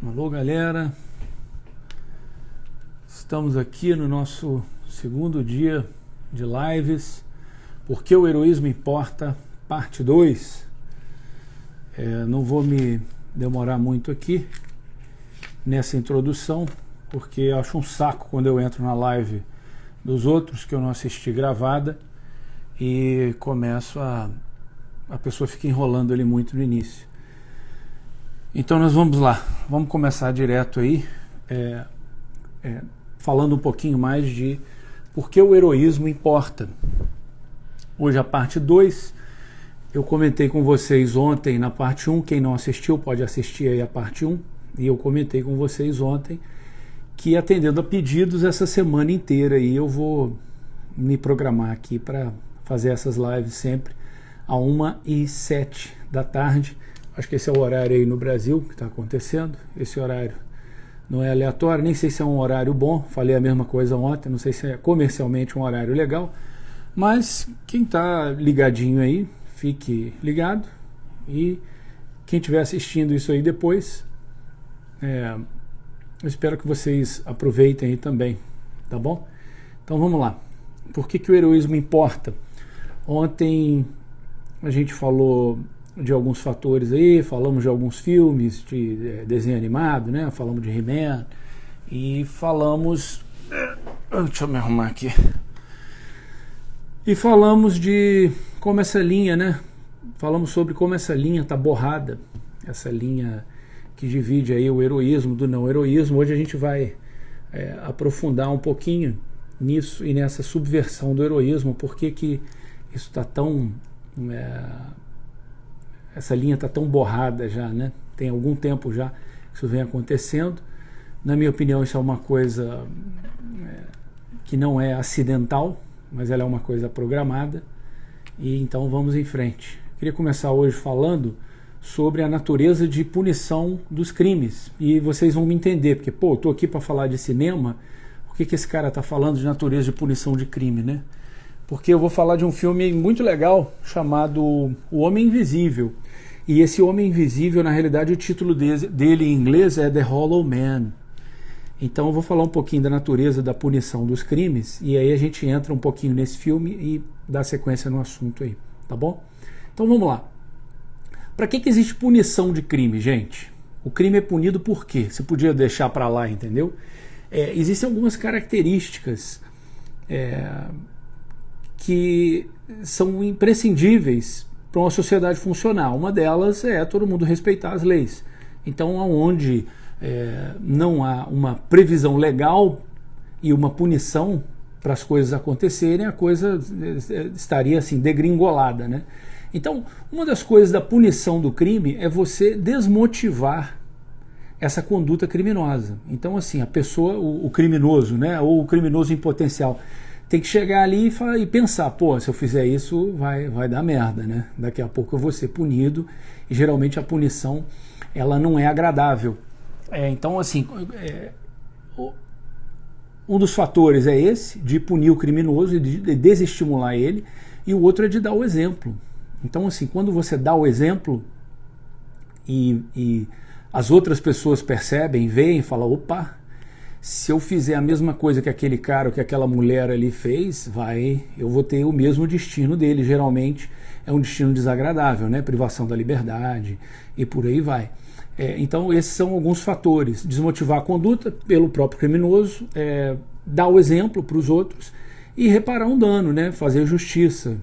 Alô, galera. Estamos aqui no nosso segundo dia de lives. Por que o heroísmo importa? Parte 2. Não vou me demorar muito aqui nessa introdução, porque eu acho um saco quando eu entro na live dos outros que eu não assisti gravada e começo a pessoa fica enrolando ali muito no início. Então nós vamos lá, vamos começar direto aí, falando um pouquinho mais de por que o heroísmo importa. Hoje a parte 2, eu comentei com vocês ontem na parte 1, quem não assistiu pode assistir aí a parte 1, e eu comentei com vocês ontem que, atendendo a pedidos, essa semana inteira aí eu vou me programar aqui para fazer essas lives sempre a 1h07 da tarde. Acho que esse é o horário aí no Brasil que está acontecendo. Esse horário não é aleatório, nem sei se é um horário bom. Falei a mesma coisa ontem, não sei se é comercialmente um horário legal. Mas quem está ligadinho aí, fique ligado. E quem estiver assistindo isso aí depois, eu espero que vocês aproveitem aí também, tá bom? Então vamos lá. Por que o heroísmo importa? Ontem a gente falou de alguns fatores aí, falamos de alguns filmes de desenho animado, né? Falamos de He-Man e falamos... Deixa eu me arrumar aqui. E falamos de como essa linha, né? Falamos sobre como essa linha tá borrada, essa linha que divide aí o heroísmo do não heroísmo. Hoje a gente vai aprofundar um pouquinho nisso e nessa subversão do heroísmo, por que isso está tão... essa linha está tão borrada já, né? Tem algum tempo já que isso vem acontecendo. Na minha opinião, isso é uma coisa que não é acidental, mas ela é uma coisa programada. E então vamos em frente. Queria começar hoje falando sobre a natureza de punição dos crimes. E vocês vão me entender, porque, pô, eu tô aqui para falar de cinema, por que esse cara está falando de natureza de punição de crime, né? Porque eu vou falar de um filme muito legal chamado O Homem Invisível. E esse Homem Invisível, na realidade, o título dele em inglês é The Hollow Man. Então eu vou falar um pouquinho da natureza da punição dos crimes, e aí a gente entra um pouquinho nesse filme e dá sequência no assunto aí, tá bom? Então vamos lá. Para que existe punição de crime, gente? O crime é punido por quê? Você podia deixar para lá, entendeu? Existem algumas características que são imprescindíveis para uma sociedade funcionar. Uma delas é todo mundo respeitar as leis. Então, onde não há uma previsão legal e uma punição para as coisas acontecerem, a coisa estaria assim degringolada, né? Então, uma das coisas da punição do crime é você desmotivar essa conduta criminosa. Então, assim, a pessoa, o criminoso, né, ou o criminoso em potencial, tem que chegar ali e pensar, pô, se eu fizer isso vai dar merda, né? Daqui a pouco eu vou ser punido, e geralmente a punição ela não é agradável. Então, assim, um dos fatores é esse, de punir o criminoso e de desestimular ele, e o outro é de dar o exemplo. Então, assim, quando você dá o exemplo e as outras pessoas percebem, veem e falam, opa, se eu fizer a mesma coisa que aquele cara ou que aquela mulher ali fez, eu vou ter o mesmo destino dele. Geralmente é um destino desagradável, né? Privação da liberdade e por aí vai. Então esses são alguns fatores. Desmotivar a conduta pelo próprio criminoso, dar o exemplo para os outros e reparar um dano, né? Fazer justiça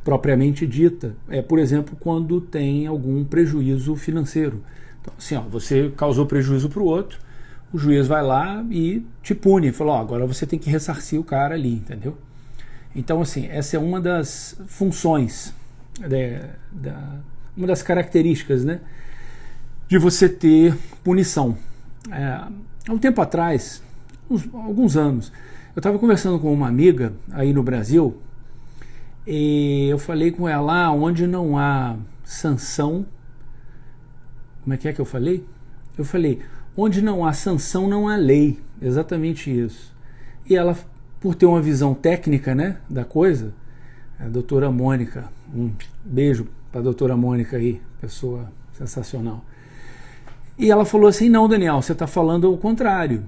propriamente dita. Por exemplo, quando tem algum prejuízo financeiro. Então, assim, você causou prejuízo para o outro, o juiz vai lá e te pune, falou, agora você tem que ressarcir o cara ali, entendeu? Então, assim, essa é uma das funções, uma das características, né, de você ter punição. Há um tempo atrás, alguns anos, eu estava conversando com uma amiga aí no Brasil, e eu falei com ela, onde não há sanção, como é que eu falei? Eu falei, onde não há sanção, não há lei. Exatamente isso. E ela, por ter uma visão técnica, né, da coisa, a doutora Mônica, um beijo para a doutora Mônica aí, pessoa sensacional. E ela falou assim, não, Daniel, você está falando o contrário.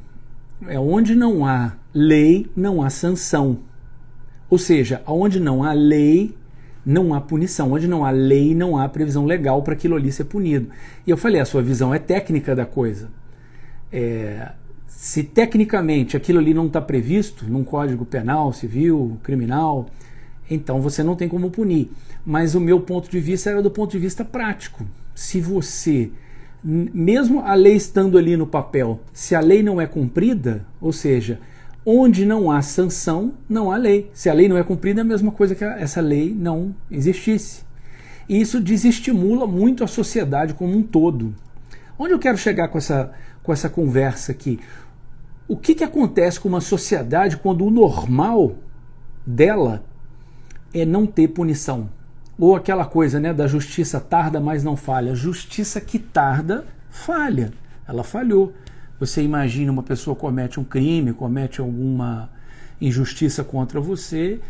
Onde não há lei, não há sanção. Ou seja, onde não há lei, não há punição. Onde não há lei, não há previsão legal para aquilo ali ser punido. E eu falei, a sua visão é técnica da coisa. Se tecnicamente aquilo ali não está previsto num código penal, civil, criminal, então você não tem como punir. Mas o meu ponto de vista era do ponto de vista prático. Se você, mesmo a lei estando ali no papel, se a lei não é cumprida, ou seja, onde não há sanção, não há lei. Se a lei não é cumprida, é a mesma coisa que essa lei não existisse. E isso desestimula muito a sociedade como um todo. Onde eu quero chegar com essa conversa aqui? O que acontece com uma sociedade quando o normal dela é não ter punição? Ou aquela coisa, né, da justiça tarda, mas não falha. Justiça que tarda, falha. Ela falhou. Você imagina uma pessoa comete um crime, comete alguma injustiça contra você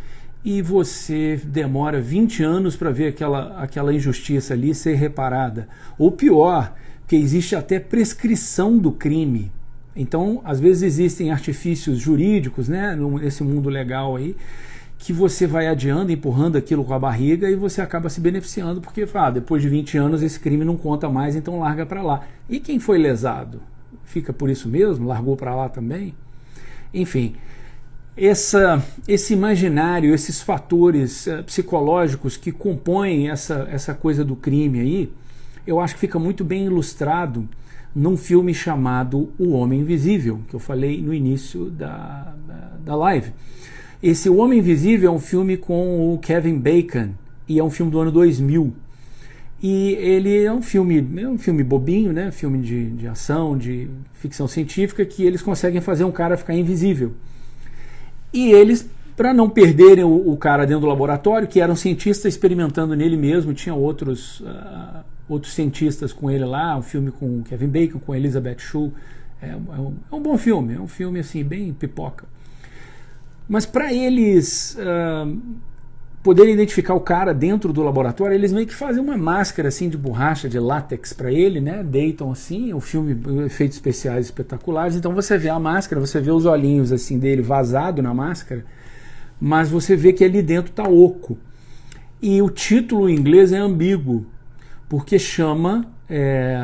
e você demora 20 anos para ver aquela injustiça ali ser reparada. Ou pior, porque existe até prescrição do crime. Então, às vezes existem artifícios jurídicos, né, nesse mundo legal aí, que você vai adiando, empurrando aquilo com a barriga e você acaba se beneficiando porque, depois de 20 anos esse crime não conta mais, então larga para lá. E quem foi lesado? Fica por isso mesmo? Largou para lá também? Enfim, esse imaginário, esses fatores psicológicos que compõem essa coisa do crime aí, eu acho que fica muito bem ilustrado num filme chamado O Homem Invisível, que eu falei no início da live. Esse O Homem Invisível é um filme com o Kevin Bacon e é um filme do ano 2000. E ele é um filme bobinho, né? Filme de ação, de ficção científica, que eles conseguem fazer um cara ficar invisível. E eles, para não perderem o cara dentro do laboratório, que era um cientista experimentando nele mesmo, tinha outros cientistas com ele lá, um filme com o Kevin Bacon, com a Elizabeth Shue. É um bom filme, é um filme assim, bem pipoca. Mas para eles poderem identificar o cara dentro do laboratório, eles meio que fazem uma máscara assim de borracha, de látex para ele, né? Deitam assim, o filme, efeitos especiais espetaculares. Então você vê a máscara, você vê os olhinhos assim dele vazado na máscara, mas você vê que ali dentro tá oco. E o título em inglês é ambíguo, porque chama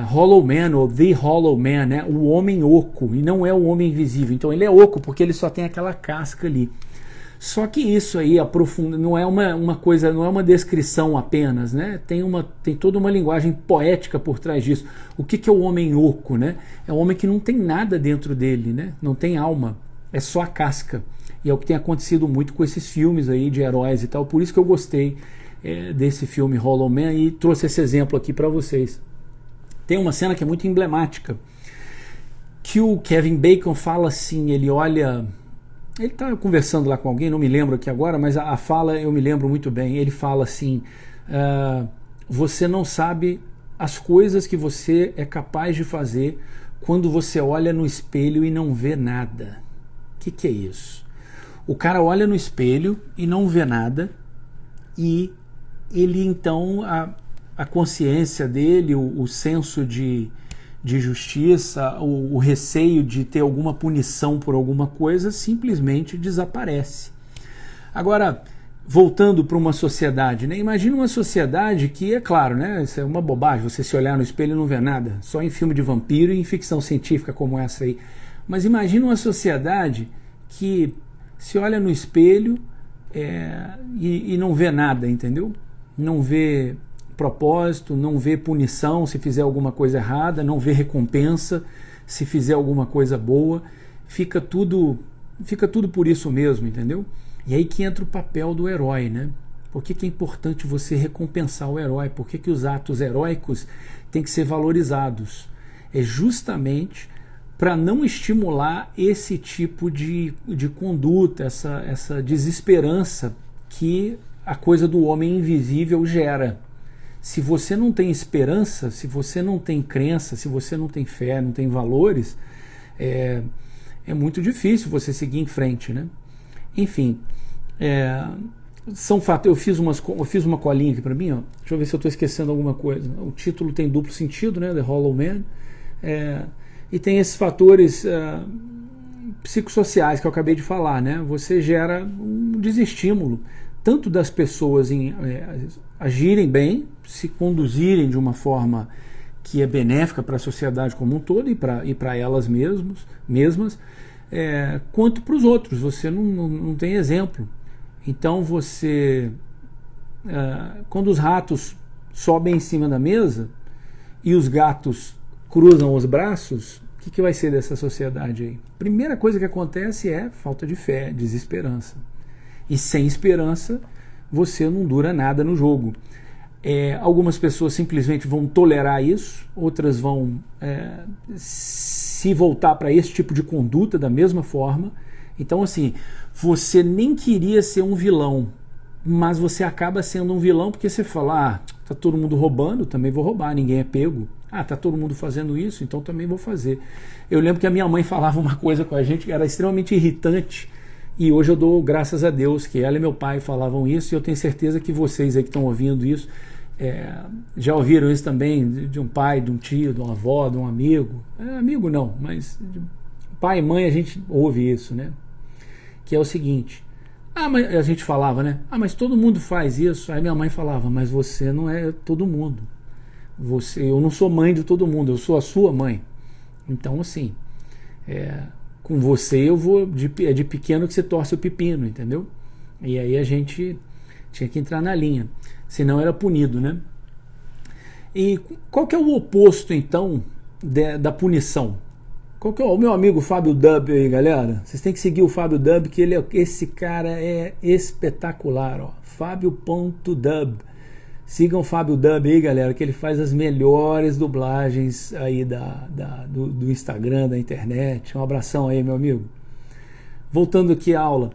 Hollow Man, ou The Hollow Man, né? O homem oco, e não é o homem invisível. Então ele é oco porque ele só tem aquela casca ali. Só que isso aí aprofunda, não é uma coisa, não é uma descrição apenas, né? Tem toda uma linguagem poética por trás disso. O que é o homem oco, né? É um homem que não tem nada dentro dele, né? Não tem alma, é só a casca. E é o que tem acontecido muito com esses filmes aí de heróis e tal. Por isso que eu gostei desse filme Hollow Man e trouxe esse exemplo aqui para vocês. Tem uma cena que é muito emblemática, que o Kevin Bacon fala assim, ele está conversando lá com alguém, não me lembro aqui agora, mas a fala eu me lembro muito bem. Ele fala assim, você não sabe as coisas que você é capaz de fazer quando você olha no espelho e não vê nada. O que é isso? O cara olha no espelho e não vê nada, e ele então, a consciência dele, o senso de justiça, o receio de ter alguma punição por alguma coisa, simplesmente desaparece. Agora, voltando para uma sociedade, né? Imagina uma sociedade que, é claro, né? Isso é uma bobagem, você se olhar no espelho e não ver nada, só em filme de vampiro e em ficção científica como essa aí. Mas imagina uma sociedade que se olha no espelho e não vê nada, entendeu? Não vê propósito, não vê punição se fizer alguma coisa errada, não vê recompensa se fizer alguma coisa boa, fica tudo por isso mesmo, entendeu? E aí que entra o papel do herói, né? Por que é importante você recompensar o herói? Por que os atos heróicos têm que ser valorizados? É justamente para não estimular esse tipo de conduta, essa desesperança que a coisa do homem invisível gera. Se você não tem esperança, se você não tem crença, se você não tem fé, não tem valores, é muito difícil você seguir em frente, né? Enfim, são fatos. Eu fiz uma colinha aqui para mim, ó. Deixa eu ver se eu estou esquecendo alguma coisa. O título tem duplo sentido, né? The Hollow Man. E tem esses fatores psicossociais que eu acabei de falar, né? Você gera um desestímulo, tanto das pessoas em agirem bem, se conduzirem de uma forma que é benéfica para a sociedade como um todo e para elas mesmas, quanto para os outros. Você não tem exemplo. Então quando os ratos sobem em cima da mesa e os gatos cruzam os braços, o que vai ser dessa sociedade aí? Primeira coisa que acontece é falta de fé, desesperança. E sem esperança, você não dura nada no jogo. Algumas pessoas simplesmente vão tolerar isso, outras vão se voltar para esse tipo de conduta da mesma forma. Então, assim, você nem queria ser um vilão, mas você acaba sendo um vilão porque você fala, tá todo mundo roubando, também vou roubar, ninguém é pego. Tá todo mundo fazendo isso, então também vou fazer. Eu lembro que a minha mãe falava uma coisa com a gente que era extremamente irritante, e hoje eu dou graças a Deus que ela e meu pai falavam isso, e eu tenho certeza que vocês aí que estão ouvindo isso, já ouviram isso também de um pai, de um tio, de uma avó, de um amigo. Amigo não, mas pai e mãe a gente ouve isso, né? Que é o seguinte, mas a gente falava, né? Mas todo mundo faz isso. Aí minha mãe falava, mas você não é todo mundo. Eu não sou mãe de todo mundo, eu sou a sua mãe. Então, assim, com você eu vou de pequeno que você torce o pepino, entendeu? E aí a gente tinha que entrar na linha, senão era punido, né? E qual que é o oposto, então, da punição? Qual que é o meu amigo Fábio Dub aí, galera? Vocês têm que seguir o Fábio Dub, que esse cara é espetacular, ó. Fábio.dub. Sigam o Fábio Dub aí, galera, que ele faz as melhores dublagens aí do Instagram, da internet. Um abração aí, meu amigo. Voltando aqui à aula.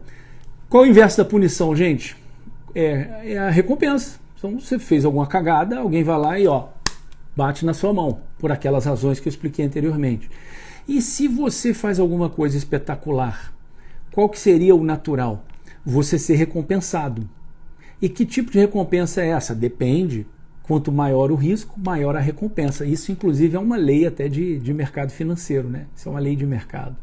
Qual é o inverso da punição, gente? É a recompensa. Então, você fez alguma cagada, alguém vai lá e bate na sua mão, por aquelas razões que eu expliquei anteriormente. E se você faz alguma coisa espetacular, qual que seria o natural? Você ser recompensado. E que tipo de recompensa é essa? Depende. Quanto maior o risco, maior a recompensa. Isso, inclusive, é uma lei até de mercado financeiro, né? Isso é uma lei de mercado.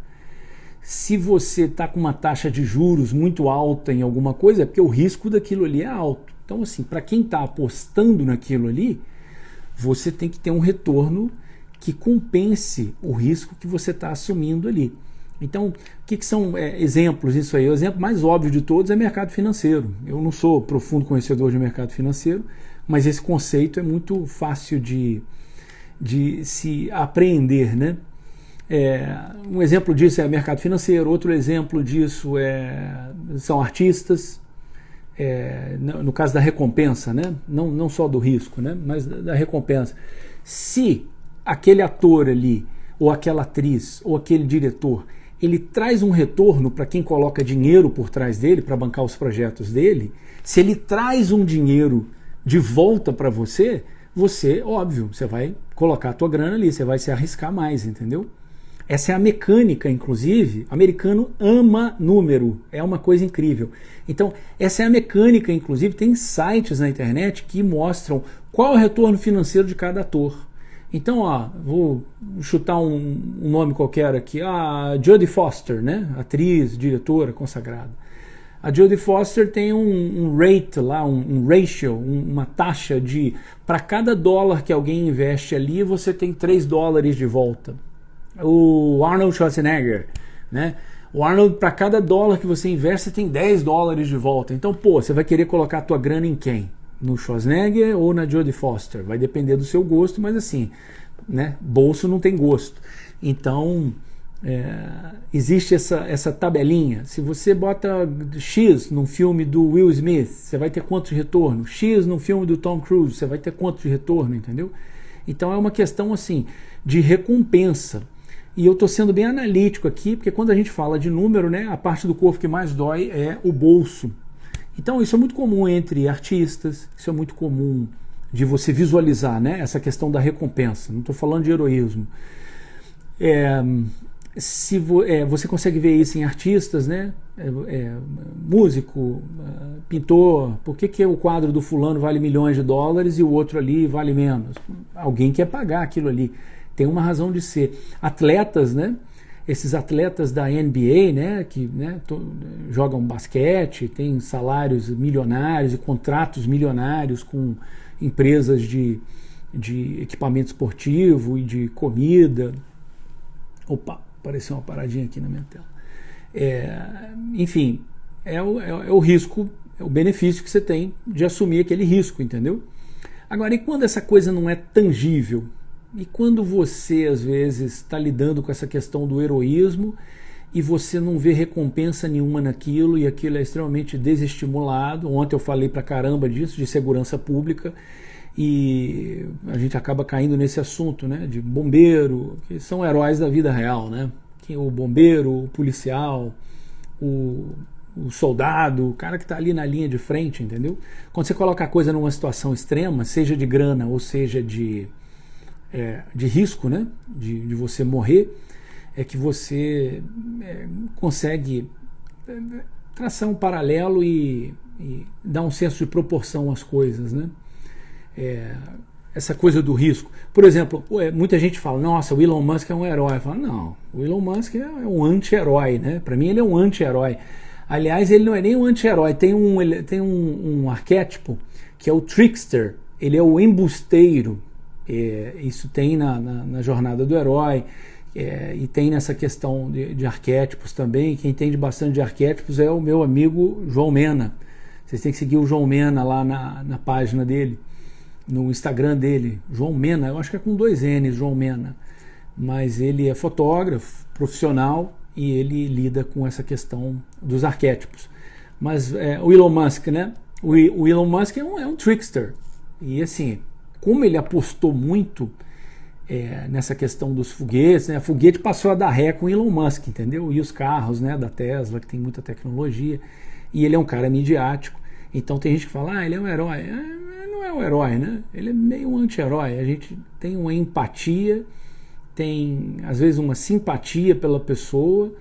Se você está com uma taxa de juros muito alta em alguma coisa, é porque o risco daquilo ali é alto. Então, assim, para quem está apostando naquilo ali, você tem que ter um retorno que compense o risco que você está assumindo ali. Então, o que são exemplos disso aí? O exemplo mais óbvio de todos é mercado financeiro. Eu não sou profundo conhecedor de mercado financeiro, mas esse conceito é muito fácil de se apreender, né? Um exemplo disso é mercado financeiro, outro exemplo disso são artistas, no caso da recompensa, né? Não só do risco, né? Mas da recompensa. Se aquele ator ali, ou aquela atriz, ou aquele diretor, ele traz um retorno para quem coloca dinheiro por trás dele, para bancar os projetos dele, se ele traz um dinheiro de volta para você, óbvio, você vai colocar a tua grana ali, você vai se arriscar mais, entendeu? Essa é a mecânica, inclusive, o americano ama número, é uma coisa incrível. Então, essa é a mecânica, inclusive, tem sites na internet que mostram qual é o retorno financeiro de cada ator. Então, vou chutar um nome qualquer aqui, a Jodie Foster, né? Atriz, diretora, consagrada. A Jodie Foster tem um rate lá, um ratio, uma taxa de, para cada dólar que alguém investe ali, você tem 3 dólares de volta. O Arnold Schwarzenegger, né? O Arnold, para cada dólar que você investe, você tem 10 dólares de volta. Então, você vai querer colocar a tua grana em quem? No Schwarzenegger ou na Jodie Foster? Vai depender do seu gosto, mas assim, né? Bolso não tem gosto. Então, existe essa tabelinha. Se você bota X num filme do Will Smith, você vai ter quanto de retorno? X num filme do Tom Cruise, você vai ter quanto de retorno, entendeu? Então é uma questão assim de recompensa. E eu estou sendo bem analítico aqui, porque quando a gente fala de número, né, a parte do corpo que mais dói é o bolso. Então isso é muito comum entre artistas, isso é muito comum de você visualizar, né, essa questão da recompensa. Não estou falando de heroísmo. Você consegue ver isso em artistas, né? Músico, pintor. Por que o quadro do fulano vale milhões de dólares e o outro ali vale menos? Alguém quer pagar aquilo ali. tem uma razão de ser. Atletas, né? Esses atletas da NBA, né, que né, jogam basquete, têm salários milionários e contratos milionários com empresas de equipamento esportivo e de comida. Opa, apareceu uma paradinha aqui na minha tela. Enfim, é o risco, é o benefício que você tem de assumir aquele risco, entendeu? Agora, e quando essa coisa não é tangível? E quando você, às vezes, está lidando com essa questão do heroísmo e você não vê recompensa nenhuma naquilo e aquilo é extremamente desestimulado? Ontem eu falei pra caramba disso, de segurança pública, e a gente acaba caindo nesse assunto, né, de bombeiro, que são heróis da vida real, né? O bombeiro, o policial, o soldado, o cara que está ali na linha de frente, entendeu? Quando você coloca a coisa numa situação extrema, seja de grana ou seja de risco, né, de você morrer, é que você consegue traçar um paralelo e dar um senso de proporção às coisas, né? Essa coisa do risco. Por exemplo, muita gente fala, nossa, o Elon Musk é um herói. Eu falo, não, o Elon Musk é um anti-herói, né? Para mim ele é um anti-herói. Aliás, ele não é nem um anti-herói, tem um arquétipo que é o trickster, ele é o embusteiro. Isso tem na jornada do herói, e tem nessa questão de arquétipos também. Quem entende bastante de arquétipos é o meu amigo João Mena. Vocês têm que seguir o João Mena lá na página dele, no Instagram dele, João Mena, eu acho que é com 2 N's, João Mena, mas ele é fotógrafo profissional e ele lida com essa questão dos arquétipos. Mas o Elon Musk, né? O Elon Musk é um trickster, e assim, como ele apostou muito nessa questão dos foguetes, né? O foguete passou a dar ré com o Elon Musk, entendeu? E os carros, né, da Tesla, que tem muita tecnologia, e ele é um cara midiático, então tem gente que fala, ele é um herói. Não é um herói, né? Ele é meio um anti-herói. A gente tem uma empatia, tem às vezes uma simpatia pela pessoa,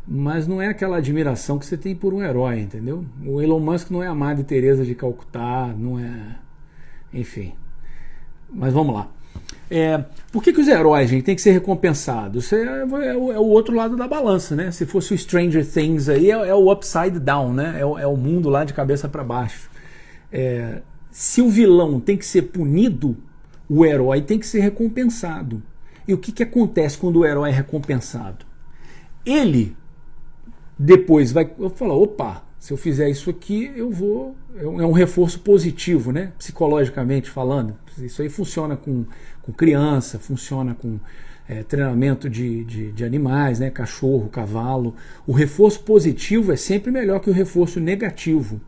mas não é aquela admiração que você tem por um herói, entendeu? O Elon Musk não é a Madre Teresa de Calcutá, não é... Enfim. Mas vamos lá. Por que os heróis, gente, têm que ser recompensados? Isso é o outro lado da balança, né? Se fosse o Stranger Things aí, é o upside down, né? É o mundo lá de cabeça para baixo. Se o vilão tem que ser punido, o herói tem que ser recompensado. E o que acontece quando o herói é recompensado? Ele depois vai falar, opa, se eu fizer isso aqui, eu vou... É um reforço positivo, né? Psicologicamente falando. Isso aí funciona com criança, funciona com treinamento de animais, né? Cachorro, cavalo. O reforço positivo é sempre melhor que o reforço negativo.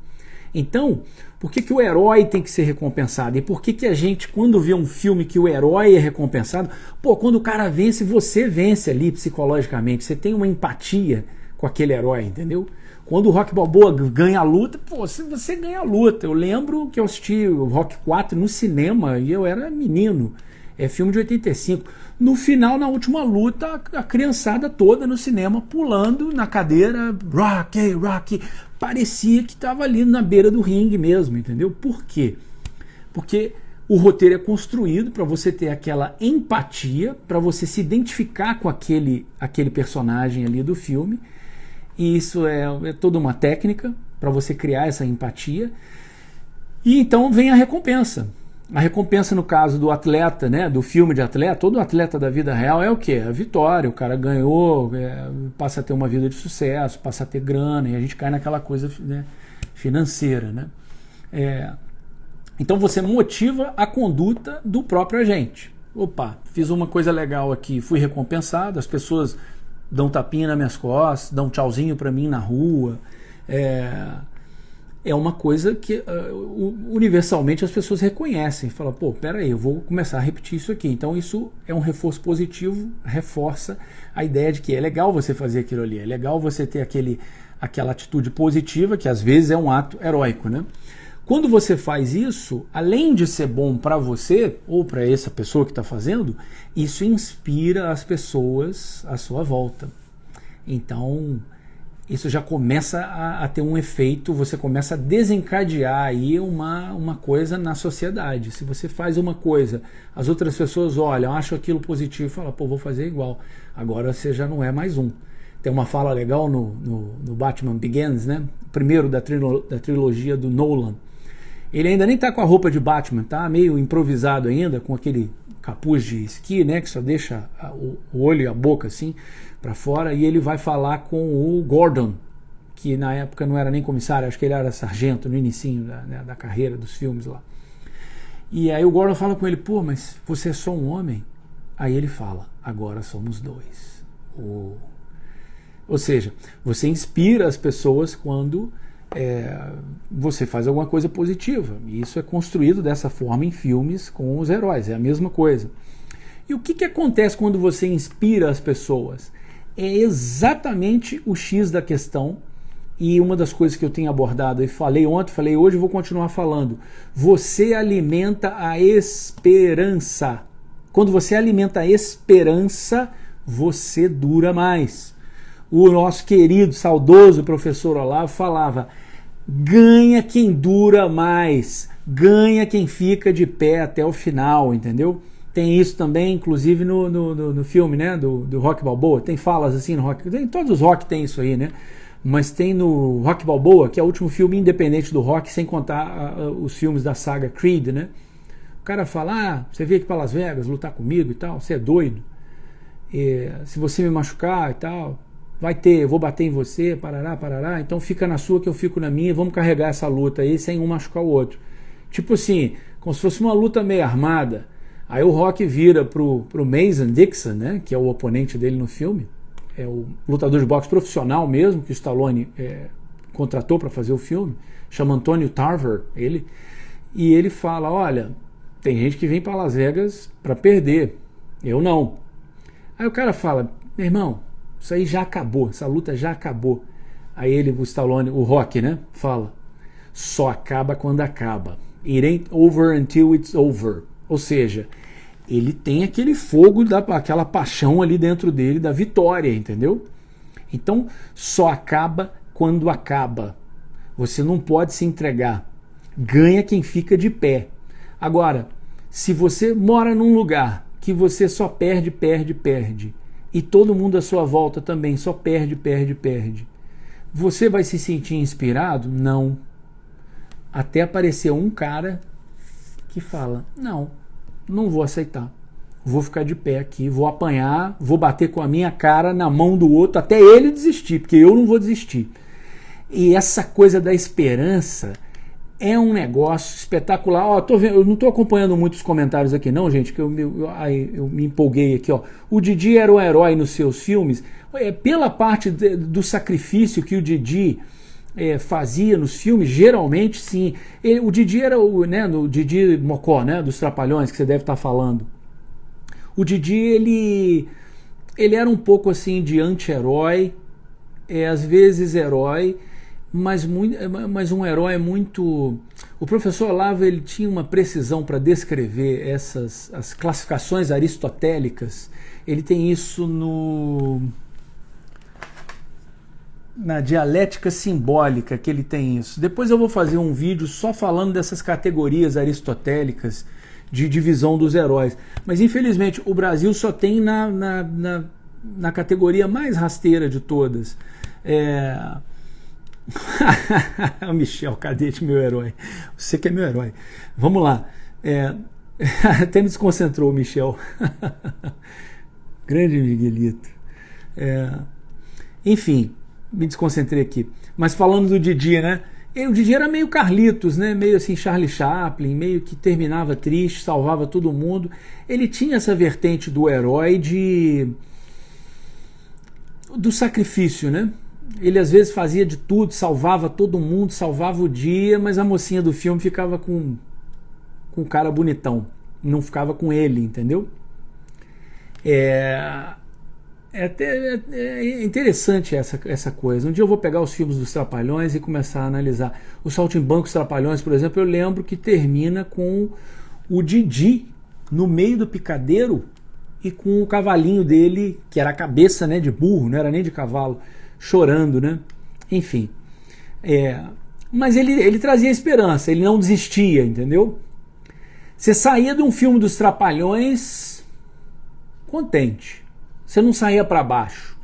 Então, por que o herói tem que ser recompensado? E por que a gente, quando vê um filme que o herói é recompensado, quando o cara vence, você vence ali psicologicamente, você tem uma empatia com aquele herói, entendeu? Quando o Rocky Balboa ganha a luta, você ganha a luta. Eu lembro que eu assisti o Rocky 4 no cinema e eu era menino, filme de 85. No final, na última luta, a criançada toda no cinema pulando na cadeira, Rocky, Rocky. Parecia que estava ali na beira do ringue mesmo, entendeu? Por quê? Porque o roteiro é construído para você ter aquela empatia, para você se identificar com aquele personagem ali do filme. E isso é toda uma técnica para você criar essa empatia. E então vem a recompensa. A recompensa no caso do atleta, né, do filme de atleta, todo atleta da vida real é o quê? A vitória, o cara ganhou, passa a ter uma vida de sucesso, passa a ter grana, e a gente cai naquela coisa, né, financeira, né? Então você motiva a conduta do próprio agente. Opa, fiz uma coisa legal aqui, fui recompensado, as pessoas dão tapinha nas minhas costas, dão tchauzinho para mim na rua. É uma coisa que universalmente as pessoas reconhecem. Falam, peraí, eu vou começar a repetir isso aqui. Então isso é um reforço positivo, reforça a ideia de que é legal você fazer aquilo ali, é legal você ter aquela atitude positiva, que às vezes é um ato heróico, né? Quando você faz isso, além de ser bom para você, ou para essa pessoa que está fazendo, isso inspira as pessoas à sua volta. Então, isso já começa a ter um efeito, você começa a desencadear aí uma coisa na sociedade. Se você faz uma coisa, as outras pessoas olham, acham aquilo positivo e falam, pô, vou fazer igual. Agora você já não é mais um. Tem uma fala legal no Batman Begins, né? O primeiro da trilogia do Nolan. Ele ainda nem tá com a roupa de Batman, tá meio improvisado ainda, com aquele capuz de esqui, né? Que só deixa o olho e a boca assim para fora, e ele vai falar com o Gordon, que na época não era nem comissário, acho que ele era sargento no inicinho da carreira dos filmes lá. E aí o Gordon fala com ele, pô, mas você é só um homem? Aí ele fala, agora somos dois. Ou seja, você inspira as pessoas quando você faz alguma coisa positiva. E isso é construído dessa forma em filmes com os heróis, é a mesma coisa. E o que acontece quando você inspira as pessoas? É exatamente o X da questão, e uma das coisas que eu tenho abordado, e falei ontem, falei hoje, vou continuar falando. Você alimenta a esperança. Quando você alimenta a esperança, você dura mais. O nosso querido, saudoso professor Olavo falava, ganha quem dura mais, ganha quem fica de pé até o final, entendeu? Tem isso também, inclusive no filme, né, do Rocky Balboa, tem falas assim no Rocky, em todos os Rocky tem isso aí, né? Mas tem no Rocky Balboa, que é o último filme independente do Rocky, sem contar os filmes da saga Creed, né? O cara fala, você veio aqui para Las Vegas lutar comigo e tal, você é doido, se você me machucar e tal, eu vou bater em você, parará, então fica na sua que eu fico na minha, vamos carregar essa luta aí sem um machucar o outro. Tipo assim, como se fosse uma luta meio armada. Aí o Rocky vira pro Mason Dixon, né, que é o oponente dele no filme, é o lutador de boxe profissional mesmo, que o Stallone contratou para fazer o filme, chama Antônio Tarver, e ele fala, olha, tem gente que vem para Las Vegas para perder, eu não. Aí o cara fala, meu irmão, isso aí já acabou, essa luta já acabou. Aí o Stallone, o Rocky, né, fala, só acaba quando acaba. It ain't over until it's over. Ou seja, ele tem aquele fogo, aquela paixão ali dentro dele da vitória, entendeu? Então, só acaba quando acaba. Você não pode se entregar. Ganha quem fica de pé. Agora, se você mora num lugar que você só perde, e todo mundo à sua volta também só perde, você vai se sentir inspirado? Não. Até aparecer um cara que fala, não vou aceitar, vou ficar de pé aqui, vou apanhar, vou bater com a minha cara na mão do outro até ele desistir, porque eu não vou desistir. E essa coisa da esperança é um negócio espetacular. Eu não estou acompanhando muitos comentários aqui não, gente, que eu me empolguei aqui. O Didi era um herói nos seus filmes, pela parte do sacrifício que o Didi fazia nos filmes, geralmente sim. O Didi era no Didi Mocó, né, dos Trapalhões, que você deve estar falando. O Didi, ele era um pouco assim de anti-herói, às vezes herói, mas um herói muito... O professor Olavo, ele tinha uma precisão para descrever as classificações aristotélicas. Ele tem isso na dialética simbólica, que ele tem isso. Depois eu vou fazer um vídeo só falando dessas categorias aristotélicas de divisão dos heróis. Mas infelizmente o Brasil só tem na categoria mais rasteira de todas. O Michel Cadete, meu herói. Você que é meu herói. Vamos lá. Até me desconcentrou o Michel. Grande Miguelito. Enfim, me desconcentrei aqui. Mas falando do Didi, né? O Didi era meio Carlitos, né? Meio assim Charlie Chaplin, meio que terminava triste, salvava todo mundo. Ele tinha essa vertente do herói do sacrifício, né? Ele às vezes fazia de tudo, salvava todo mundo, salvava o dia, mas a mocinha do filme ficava com o cara bonitão, não ficava com ele, entendeu? É interessante essa coisa. Um dia eu vou pegar os filmes dos Trapalhões e começar a analisar. O Saltimbancos Trapalhões, por exemplo, eu lembro que termina com o Didi no meio do picadeiro e com o cavalinho dele, que era a cabeça, né, de burro, não era nem de cavalo, chorando, né? Enfim, mas ele trazia esperança, ele não desistia, entendeu? Você saía de um filme dos Trapalhões contente, você não saía para baixo.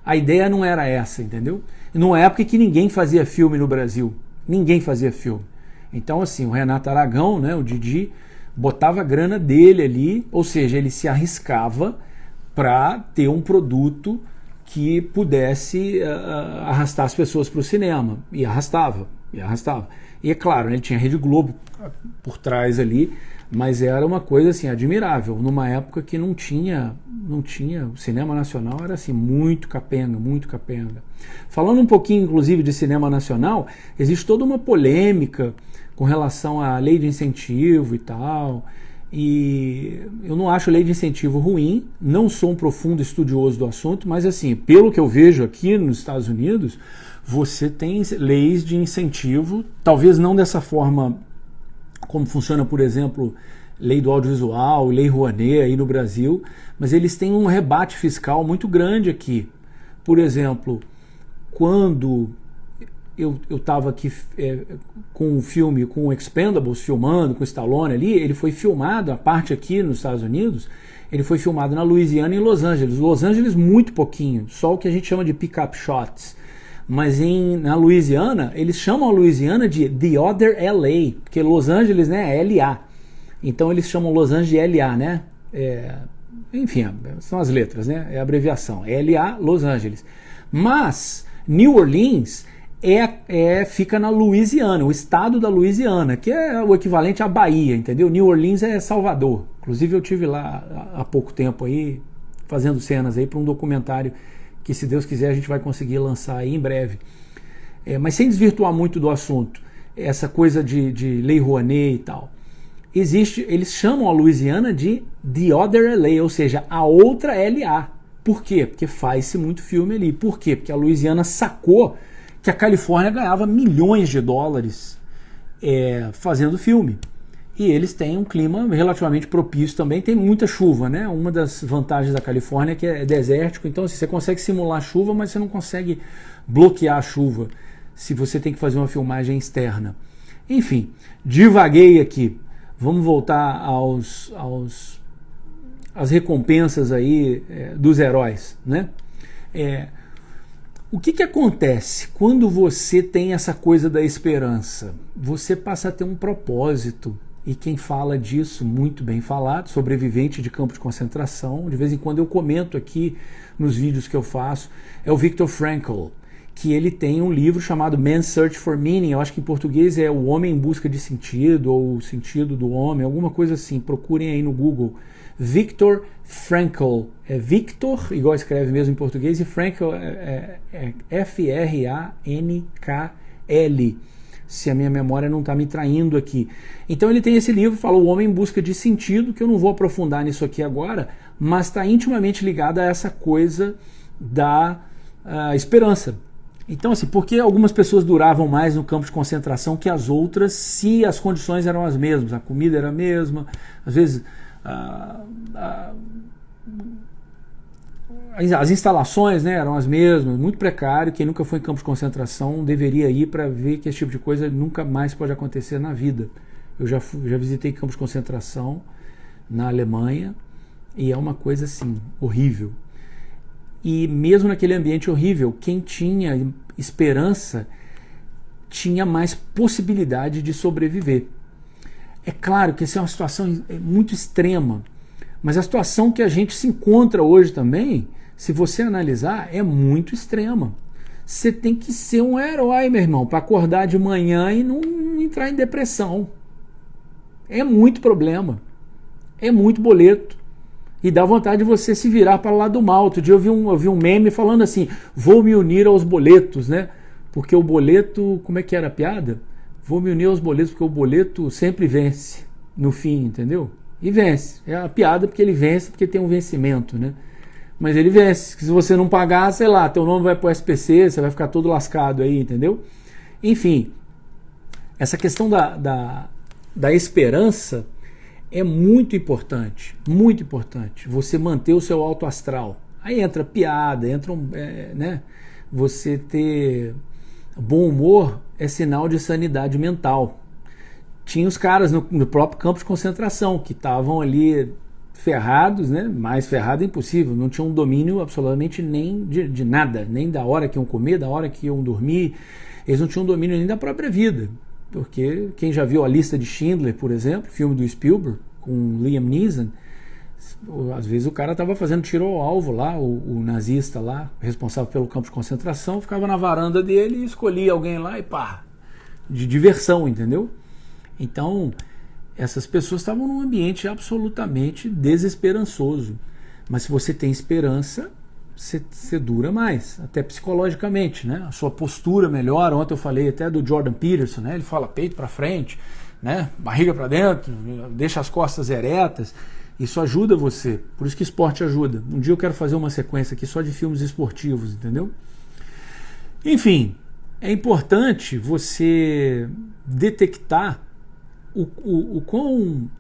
A ideia não era essa, entendeu? Numa época que ninguém fazia filme no Brasil, ninguém fazia filme. Então assim, o Renato Aragão, né, o Didi, botava a grana dele ali, ou seja, ele se arriscava para ter um produto que pudesse arrastar as pessoas para o cinema. E arrastava. E é claro, ele tinha a Rede Globo por trás ali, mas era uma coisa assim admirável, numa época que não tinha o cinema nacional, era assim muito capenga. Falando um pouquinho inclusive de cinema nacional, existe toda uma polêmica com relação à lei de incentivo e tal, e eu não acho a lei de incentivo ruim, não sou um profundo estudioso do assunto, mas assim, pelo que eu vejo aqui nos Estados Unidos, você tem leis de incentivo, talvez não dessa forma como funciona, por exemplo, lei do audiovisual, lei Rouanet aí no Brasil, mas eles têm um rebate fiscal muito grande aqui. Por exemplo, quando eu estava aqui com um filme, com o Expendables, filmando, com o Stallone ali, ele foi filmado, a parte aqui nos Estados Unidos, ele foi filmado na Louisiana e em Los Angeles. Los Angeles muito pouquinho, só o que a gente chama de pick-up shots. Mas na Louisiana, eles chamam a Louisiana de The Other LA, porque Los Angeles, né, é LA. Então eles chamam Los Angeles de LA, né? Enfim, são as letras, né? É a abreviação. LA, Los Angeles. Mas New Orleans fica na Louisiana, o estado da Louisiana, que é o equivalente à Bahia, entendeu? New Orleans é Salvador. Inclusive eu tive lá há pouco tempo aí, fazendo cenas aí para um documentário que, se Deus quiser, a gente vai conseguir lançar aí em breve. Mas sem desvirtuar muito do assunto, essa coisa de lei Rouanet e tal. Eles chamam a Louisiana de The Other LA, ou seja, a outra LA. Por quê? Porque faz-se muito filme ali. Por quê? Porque a Louisiana sacou que a Califórnia ganhava milhões de dólares fazendo filme. E eles têm um clima relativamente propício também, tem muita chuva, né? Uma das vantagens da Califórnia é que é desértico, então assim, você consegue simular chuva, mas você não consegue bloquear a chuva se você tem que fazer uma filmagem externa. Enfim, divaguei aqui. Vamos voltar às recompensas aí dos heróis, né? O que acontece quando você tem essa coisa da esperança? Você passa a ter um propósito. E quem fala disso, muito bem falado, sobrevivente de campo de concentração, de vez em quando eu comento aqui nos vídeos que eu faço, é o Viktor Frankl, que ele tem um livro chamado Man's Search for Meaning, eu acho que em português é O Homem em Busca de Sentido, ou O Sentido do Homem, alguma coisa assim, procurem aí no Google. Viktor Frankl, é Victor, igual escreve mesmo em português, e Frankl é F-R-A-N-K-L, se a minha memória não está me traindo aqui. Então ele tem esse livro, fala O Homem em Busca de Sentido, que eu não vou aprofundar nisso aqui agora, mas está intimamente ligado a essa coisa da esperança. Então assim, por que algumas pessoas duravam mais no campo de concentração que as outras, se as condições eram as mesmas, a comida era a mesma, às vezes as instalações, né, eram as mesmas, muito precário. Quem nunca foi em campo de concentração deveria ir para ver que esse tipo de coisa nunca mais pode acontecer na vida. Eu já visitei campos de concentração na Alemanha e é uma coisa assim, horrível. E mesmo naquele ambiente horrível, quem tinha esperança tinha mais possibilidade de sobreviver. É claro que essa é uma situação muito extrema, mas a situação que a gente se encontra hoje também, se você analisar, é muito extrema. Você tem que ser um herói, meu irmão, para acordar de manhã e não entrar em depressão. É muito problema, é muito boleto. E dá vontade de você se virar para lá do mal. Outro dia eu vi um meme falando assim, vou me unir aos boletos, né? Porque o boleto, como é que era a piada? Vou me unir aos boletos porque o boleto sempre vence no fim, entendeu? E vence. É a piada porque ele vence, porque tem um vencimento, né? Mas ele vence. Se você não pagar, sei lá, teu nome vai pro SPC, você vai ficar todo lascado aí, entendeu? Enfim, essa questão da esperança é muito importante, você manter o seu alto astral. Aí entra piada, entra né? Você ter Bom humor é sinal de sanidade mental. Tinha os caras no próprio campo de concentração que estavam ali ferrados, né? Mais ferrado impossível, não tinham domínio absolutamente nem de nada, nem da hora que iam comer, da hora que iam dormir, eles não tinham domínio nem da própria vida, porque quem já viu A Lista de Schindler, por exemplo, filme do Spielberg, com Liam Neeson, às vezes o cara estava fazendo tiro ao alvo lá, o nazista lá, responsável pelo campo de concentração, ficava na varanda dele e escolhia alguém lá e pá, de diversão, entendeu? Então, essas pessoas estavam num ambiente absolutamente desesperançoso. Mas se você tem esperança, você dura mais, até psicologicamente, né? A sua postura melhora. Ontem eu falei até do Jordan Peterson, né? Ele fala peito para frente, né? Barriga para dentro, deixa as costas eretas. Isso ajuda você. Por isso que esporte ajuda. Um dia eu quero fazer uma sequência aqui só de filmes esportivos, entendeu? Enfim, é importante você detectar o quão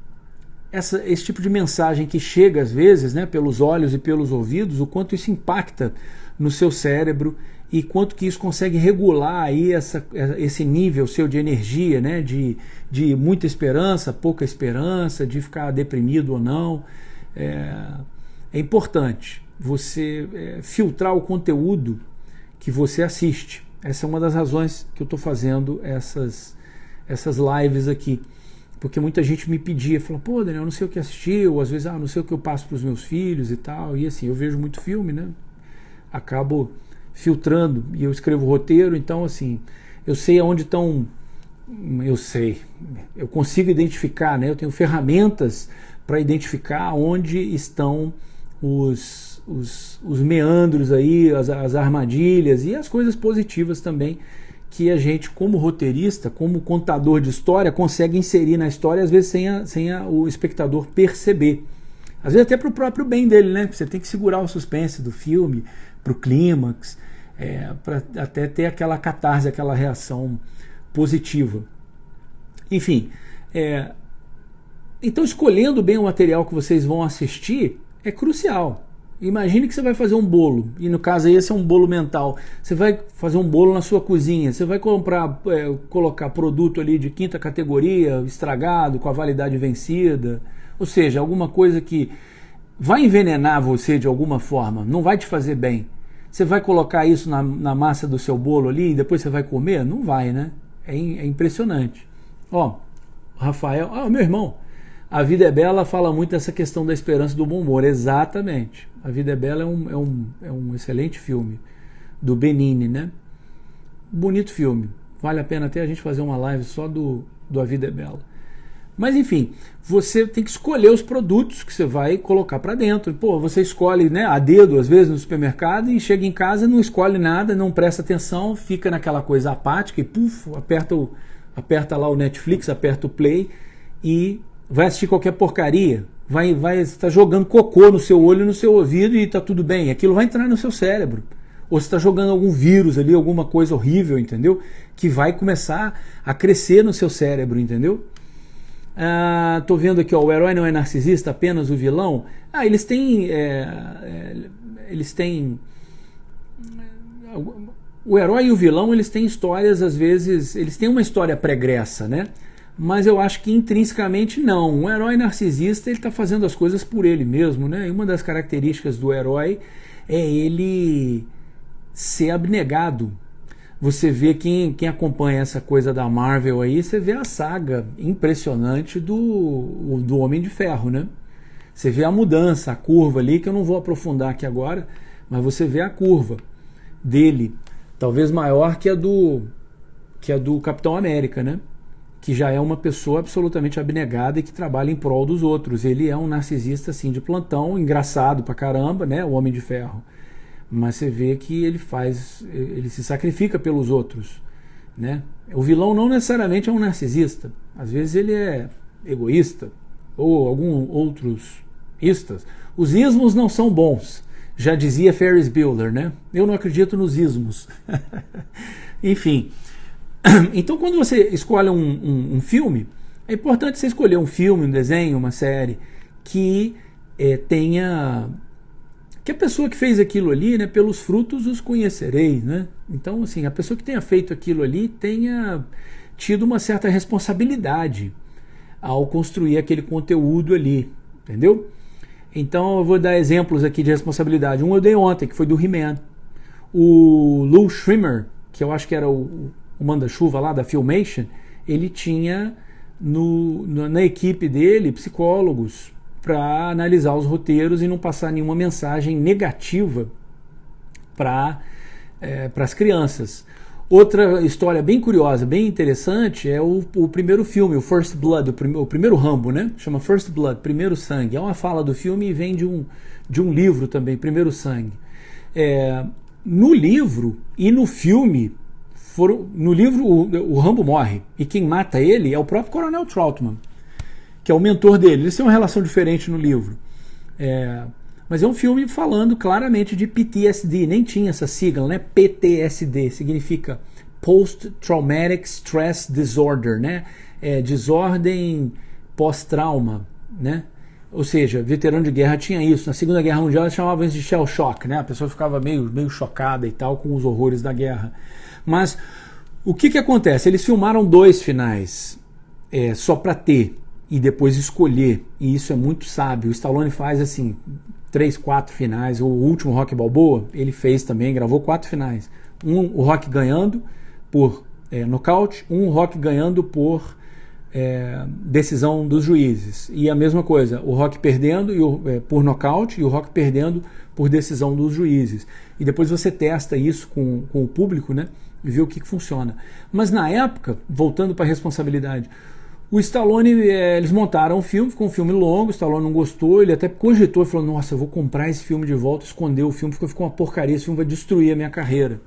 esse tipo de mensagem que chega às vezes, né, pelos olhos e pelos ouvidos, o quanto isso impacta no seu cérebro e quanto que isso consegue regular aí esse nível seu de energia, né, de muita esperança, pouca esperança, de ficar deprimido ou não. É importante você filtrar o conteúdo que você assiste. Essa é uma das razões que eu estou fazendo essas lives aqui. Porque muita gente me pedia, falou, pô, Daniel, não sei o que assistir, ou às vezes, não sei o que eu passo para os meus filhos e tal. E assim, eu vejo muito filme, né? Acabo filtrando e eu escrevo roteiro, então assim, eu sei aonde estão, eu consigo identificar, né? Eu tenho ferramentas para identificar onde estão os meandros aí, as armadilhas e as coisas positivas também que a gente, como roteirista, como contador de história, consegue inserir na história, às vezes sem o espectador perceber. Às vezes até para o próprio bem dele, né? Você tem que segurar o suspense do filme, para o clímax, para até ter aquela catarse, aquela reação positiva. Enfim, então escolhendo bem o material que vocês vão assistir é crucial. Imagine que você vai fazer um bolo, e no caso aí esse é um bolo mental. Você vai fazer um bolo na sua cozinha, você vai colocar produto ali de quinta categoria, estragado, com a validade vencida, ou seja, alguma coisa que vai envenenar você de alguma forma, não vai te fazer bem. Você vai colocar isso na massa do seu bolo ali e depois você vai comer? Não vai, né? É impressionante. Ó, Rafael, meu irmão, A Vida é Bela fala muito dessa questão da esperança e do bom humor. Exatamente. A Vida é Bela é um excelente filme do Benigni, né? Bonito filme. Vale a pena até a gente fazer uma live só do A Vida é Bela. Mas enfim, você tem que escolher os produtos que você vai colocar para dentro. Pô, você escolhe, né, a dedo às vezes no supermercado e chega em casa, não escolhe nada, não presta atenção, fica naquela coisa apática e puf, aperta lá o Netflix, aperta o play e vai assistir qualquer porcaria, vai estar jogando cocô no seu olho, no seu ouvido e tá tudo bem. Aquilo vai entrar no seu cérebro. Ou você está jogando algum vírus ali, alguma coisa horrível, entendeu? Que vai começar a crescer no seu cérebro, entendeu? Tô vendo aqui, ó, o herói não é narcisista, apenas o vilão. Eles têm o herói e o vilão, eles têm histórias, às vezes, eles têm uma história pregressa, né? Mas eu acho que intrinsecamente não. Um herói narcisista, ele está fazendo as coisas por ele mesmo, né? E uma das características do herói é ele ser abnegado. Você vê quem acompanha essa coisa da Marvel aí, você vê a saga impressionante do Homem de Ferro, né? Você vê a mudança, a curva ali, que eu não vou aprofundar aqui agora, mas você vê a curva dele, talvez maior que a do Capitão América, né? Que já é uma pessoa absolutamente abnegada e que trabalha em prol dos outros. Ele é um narcisista assim de plantão, engraçado pra caramba, né? O Homem de Ferro. Mas você vê que ele se sacrifica pelos outros, né? O vilão não necessariamente é um narcisista. Às vezes ele é egoísta ou alguns outros istas. Os ismos não são bons, já dizia Ferris Bueller, né? Eu não acredito nos ismos. Enfim. Então, quando você escolhe um filme, é importante você escolher um filme, um desenho, uma série que tenha que a pessoa que fez aquilo ali, né, pelos frutos os conhecereis, né? Então, assim, a pessoa que tenha feito aquilo ali tenha tido uma certa responsabilidade ao construir aquele conteúdo ali, entendeu? Então eu vou dar exemplos aqui de responsabilidade. Um eu dei ontem, que foi do He-Man. O Lou Schrimmer, que eu acho que era o manda-chuva lá da Filmation, ele tinha na equipe dele psicólogos para analisar os roteiros e não passar nenhuma mensagem negativa para as crianças. Outra história bem curiosa, bem interessante, é o primeiro filme, o First Blood, o primeiro Rambo, né? Chama First Blood, Primeiro Sangue. É uma fala do filme e vem de um livro também, Primeiro Sangue. No livro e no filme, no livro o Rambo morre, e quem mata ele é o próprio Coronel Trautman, que é o mentor dele. Eles têm uma relação diferente no livro. Mas é um filme falando claramente de PTSD, nem tinha essa sigla, né? PTSD significa Post Traumatic Stress Disorder, né? Desordem pós-trauma, né? Ou seja, veterano de guerra tinha isso. Na Segunda Guerra Mundial eles chamavam isso de shell shock, né? A pessoa ficava meio chocada e tal com os horrores da guerra. Mas o que acontece? Eles filmaram 2 finais só para ter e depois escolher, e isso é muito sábio. O Stallone faz assim 3, 4 finais. O último Rocky Balboa ele fez também, gravou 4 finais. O Rocky ganhando por nocaute, o Rocky ganhando por decisão dos juízes, e a mesma coisa, o Rocky perdendo por nocaute e o Rocky perdendo por decisão dos juízes. E depois você testa isso com o público, né, e vê o que funciona. Mas na época, voltando para a responsabilidade, o Stallone, eles montaram um filme, ficou um filme longo, o Stallone não gostou, ele até cogitou e falou: nossa, eu vou comprar esse filme de volta, esconder o filme, porque ficou uma porcaria, esse filme vai destruir a minha carreira.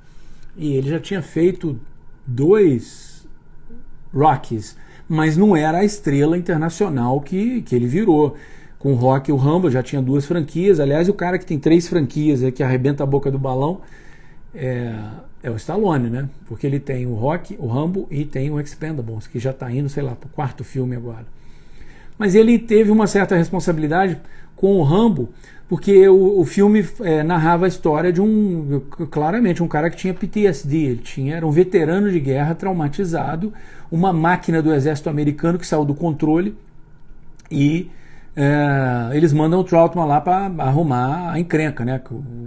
E ele já tinha feito 2 Rockies, mas não era a estrela internacional que ele virou. Com o Rocky e o Rambo já tinha 2 franquias. Aliás, o cara que tem 3 franquias que arrebenta a boca do balão é o Stallone, né? Porque ele tem o Rocky, o Rambo e tem o Expendables, que já está indo, sei lá, para o 4º filme agora. Mas ele teve uma certa responsabilidade com o Rambo, porque o filme narrava a história de claramente um cara que tinha PTSD, era um veterano de guerra traumatizado, uma máquina do exército americano que saiu do controle, e eles mandam o Trautman lá para arrumar a encrenca, né?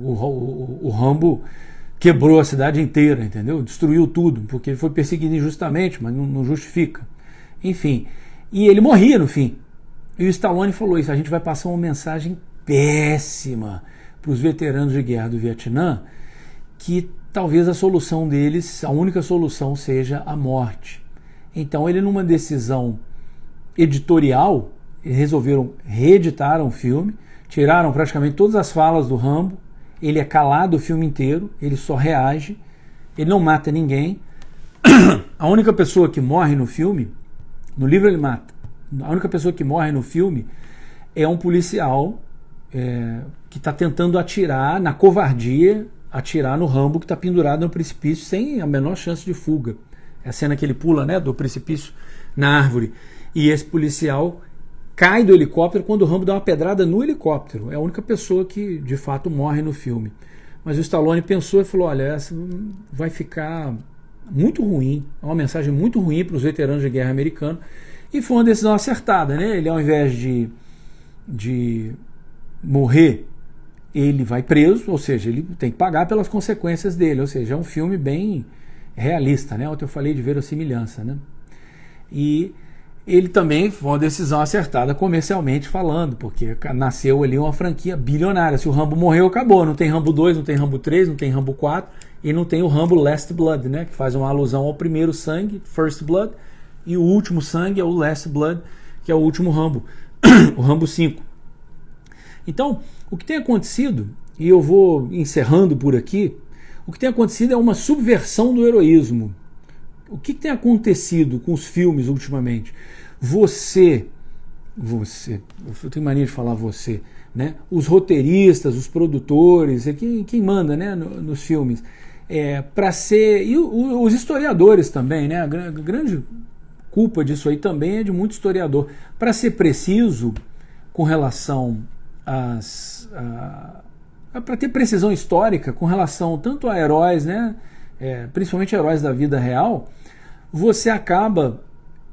O Rambo quebrou a cidade inteira, entendeu? Destruiu tudo, porque ele foi perseguido injustamente, mas não justifica. Enfim, e ele morria no fim. E o Stallone falou isso: a gente vai passar uma mensagem péssima para os veteranos de guerra do Vietnã, que talvez a solução deles, a única solução, seja a morte. Então ele, numa decisão editorial, eles resolveram reeditar o filme, tiraram praticamente todas as falas do Rambo, ele é calado o filme inteiro, ele só reage, ele não mata ninguém. A única pessoa que morre no filme, no livro ele mata, a única pessoa que morre no filme é um policial que está tentando atirar, na covardia, atirar no Rambo que está pendurado no precipício sem a menor chance de fuga. É a cena que ele pula, né, do precipício na árvore. E esse policial cai do helicóptero quando o Rambo dá uma pedrada no helicóptero. É a única pessoa que de fato morre no filme. Mas o Stallone pensou e falou: olha, essa vai ficar muito ruim, é uma mensagem muito ruim para os veteranos de guerra americanos. E foi uma decisão acertada, né? Ele, ao invés de morrer, ele vai preso, ou seja, ele tem que pagar pelas consequências dele. Ou seja, é um filme bem realista, né? Ontem eu falei de verossimilhança, né? E ele também foi uma decisão acertada comercialmente falando, porque nasceu ali uma franquia bilionária. Se o Rambo morreu, acabou. Não tem Rambo 2, não tem Rambo 3, não tem Rambo 4 e não tem o Rambo Last Blood, né? Que faz uma alusão ao primeiro sangue, First Blood, e o último sangue é o Last Blood, que é o último Rambo, o Rambo 5. Então, o que tem acontecido, e eu vou encerrando por aqui, o que tem acontecido é uma subversão do heroísmo. O que tem acontecido com os filmes ultimamente? Você, eu tenho mania de falar você, né? Os roteiristas, os produtores, quem manda, né, nos filmes, para ser, e os historiadores também, né? A grande culpa disso aí também é de muito historiador. Para ser preciso com relação para ter precisão histórica com relação tanto a heróis, né, principalmente heróis da vida real, você acaba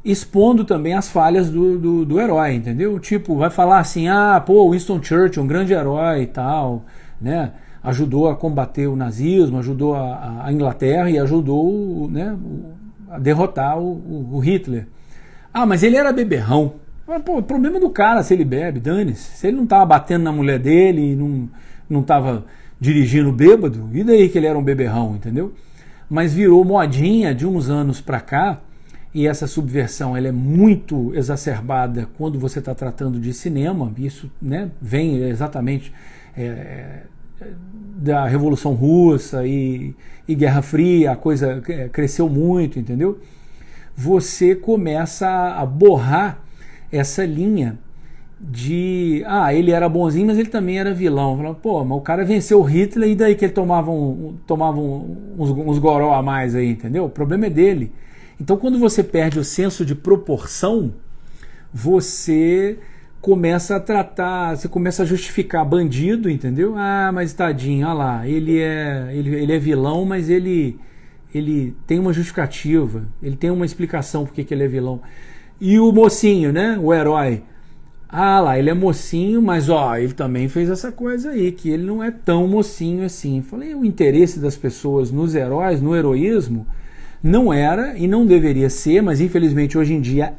expondo também as falhas do herói, entendeu? Tipo, vai falar assim, pô, Winston Churchill, um grande herói e tal, né, ajudou a combater o nazismo, ajudou a Inglaterra e ajudou, né, a derrotar o Hitler. Mas ele era beberrão. Pô, o problema do cara se ele bebe, dane-se. Se ele não estava batendo na mulher dele e não estava dirigindo bêbado, e daí que ele era um beberrão, entendeu? Mas virou modinha de uns anos pra cá, e essa subversão ela é muito exacerbada quando você está tratando de cinema. Isso, né, vem exatamente da Revolução Russa e Guerra Fria, a coisa cresceu muito, entendeu? Você começa a borrar essa linha de, ele era bonzinho, mas ele também era vilão. Pô, mas o cara venceu o Hitler e daí que ele tomava uns goró a mais aí, entendeu? O problema é dele. Então, quando você perde o senso de proporção, você começa a tratar, você começa a justificar bandido, entendeu? Mas tadinho, olha lá, ele é vilão, mas ele tem uma justificativa, ele tem uma explicação por que ele é vilão. E o mocinho, né, o herói, lá, ele é mocinho, mas ele também fez essa coisa aí, que ele não é tão mocinho assim. Falei, o interesse das pessoas nos heróis, no heroísmo, não era e não deveria ser, mas infelizmente hoje em dia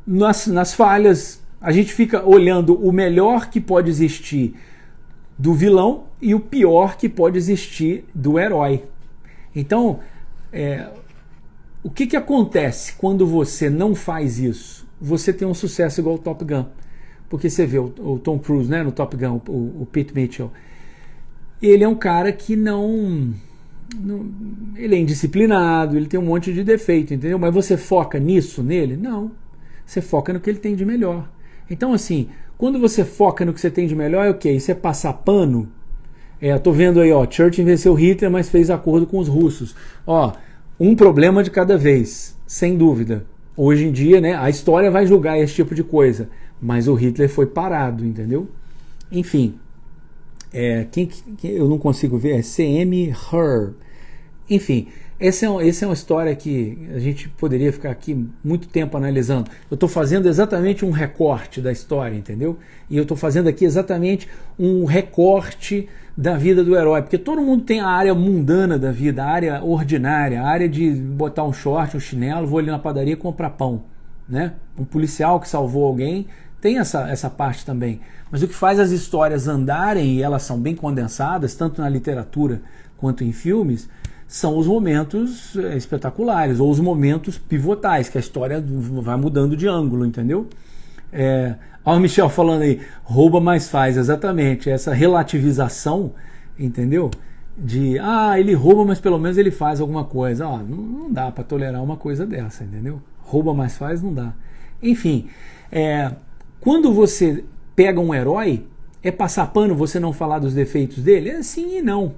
nas falhas. A gente fica olhando o melhor que pode existir do vilão e o pior que pode existir do herói. Então, o que acontece quando você não faz isso? Você tem um sucesso igual o Top Gun. Porque você vê o Tom Cruise, né, no Top Gun, o Pete Mitchell. Ele é um cara que ele é indisciplinado, ele tem um monte de defeito, entendeu? Mas você foca nisso nele? Não. Você foca no que ele tem de melhor. Então, assim, quando você foca no que você tem de melhor, é o quê? Isso é passar pano? Eu tô vendo aí, Churchill venceu Hitler, mas fez acordo com os russos. Um problema de cada vez, sem dúvida. Hoje em dia, né, a história vai julgar esse tipo de coisa, mas o Hitler foi parado, entendeu? Enfim, quem eu não consigo ver, C.M. Her. Enfim, essa é uma história que a gente poderia ficar aqui muito tempo analisando. Eu estou fazendo exatamente um recorte da história, entendeu? E eu estou fazendo aqui exatamente um recorte da vida do herói, porque todo mundo tem a área mundana da vida, a área ordinária, a área de botar um short, um chinelo, vou ali na padaria comprar pão, né? Um policial que salvou alguém tem essa parte também. Mas o que faz as histórias andarem, e elas são bem condensadas, tanto na literatura quanto em filmes, são os momentos espetaculares, ou os momentos pivotais, que a história vai mudando de ângulo, entendeu? Olha o Michel falando aí, rouba mais faz, exatamente, essa relativização, entendeu? De, ele rouba, mas pelo menos ele faz alguma coisa. Não dá para tolerar uma coisa dessa, entendeu? Rouba mais faz, não dá. Enfim, quando você pega um herói, é passar pano você não falar dos defeitos dele? É sim e não.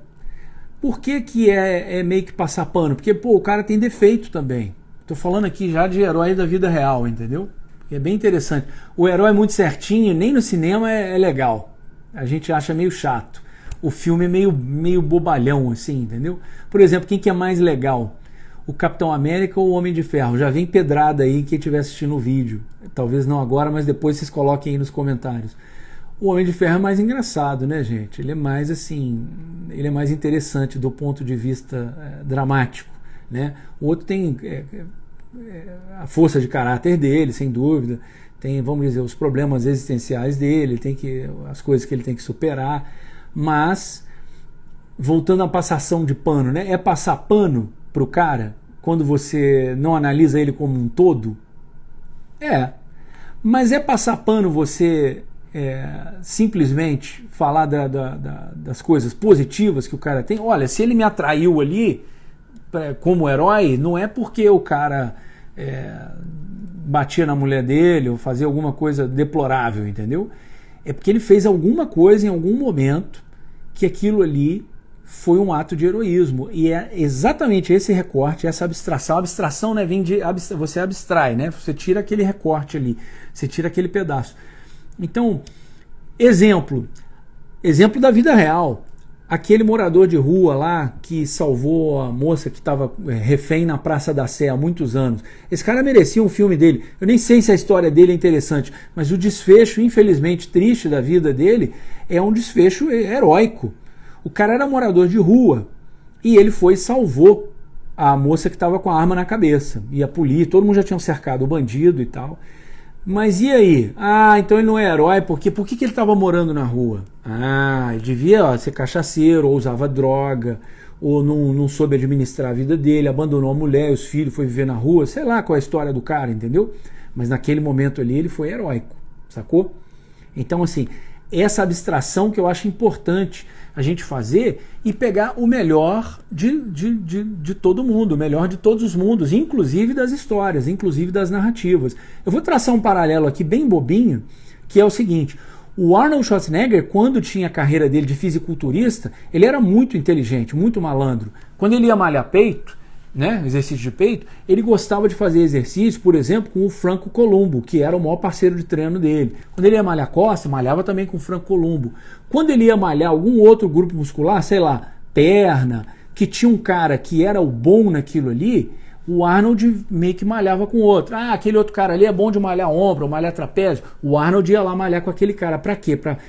Por que é meio que passar pano? Porque, o cara tem defeito também. Tô falando aqui já de herói da vida real, entendeu? É bem interessante. O herói muito certinho, nem no cinema é legal. A gente acha meio chato. O filme é meio bobalhão, assim, entendeu? Por exemplo, quem que é mais legal? O Capitão América ou o Homem de Ferro? Já vem pedrada aí quem estiver assistindo o vídeo. Talvez não agora, mas depois vocês coloquem aí nos comentários. O Homem de Ferro é mais engraçado, né, gente? Ele é mais assim, ele é mais interessante do ponto de vista dramático, né? O outro tem a força de caráter dele, sem dúvida. Tem, vamos dizer, os problemas existenciais dele, as coisas que ele tem que superar. Mas, voltando à passação de pano, né? É passar pano pro cara quando você não analisa ele como um todo? Mas é passar pano você simplesmente falar das coisas positivas que o cara tem? Olha, se ele me atraiu ali como herói, não é porque o cara batia na mulher dele ou fazia alguma coisa deplorável, entendeu? É porque ele fez alguma coisa em algum momento que aquilo ali foi um ato de heroísmo. E é exatamente esse recorte, essa abstração. A abstração, né, vem de você abstrai, né? Você tira aquele recorte ali, você tira aquele pedaço. Então, Exemplo da vida real. Aquele morador de rua lá que salvou a moça que estava refém na Praça da Sé há muitos anos. Esse cara merecia um filme dele. Eu nem sei se a história dele é interessante, mas o desfecho, infelizmente, triste da vida dele é um desfecho heróico. O cara era morador de rua e ele foi e salvou a moça que estava com a arma na cabeça. E a polícia, todo mundo já tinha cercado o bandido e tal. Mas e aí? Então ele não é herói, por que ele estava morando na rua? Ele devia ser cachaceiro, ou usava droga, ou não soube administrar a vida dele, abandonou a mulher, os filhos, foi viver na rua, sei lá qual é a história do cara, entendeu? Mas naquele momento ali ele foi heróico, sacou? Então assim, essa abstração que eu acho importante a gente fazer e pegar o melhor de todo mundo, o melhor de todos os mundos, inclusive das histórias, inclusive das narrativas. Eu vou traçar um paralelo aqui bem bobinho, que é o seguinte: o Arnold Schwarzenegger, quando tinha a carreira dele de fisiculturista, ele era muito inteligente, muito malandro. Quando ele ia malhar peito, né, exercício de peito, ele gostava de fazer exercício, por exemplo, com o Franco Columbu, que era o maior parceiro de treino dele. Quando ele ia malhar costa, malhava também com o Franco Columbu. Quando ele ia malhar algum outro grupo muscular, sei lá, perna, que tinha um cara que era o bom naquilo ali, o Arnold meio que malhava com o outro. Aquele outro cara ali é bom de malhar ombro, ou malhar trapézio. O Arnold ia lá malhar com aquele cara. Pra quê? Pra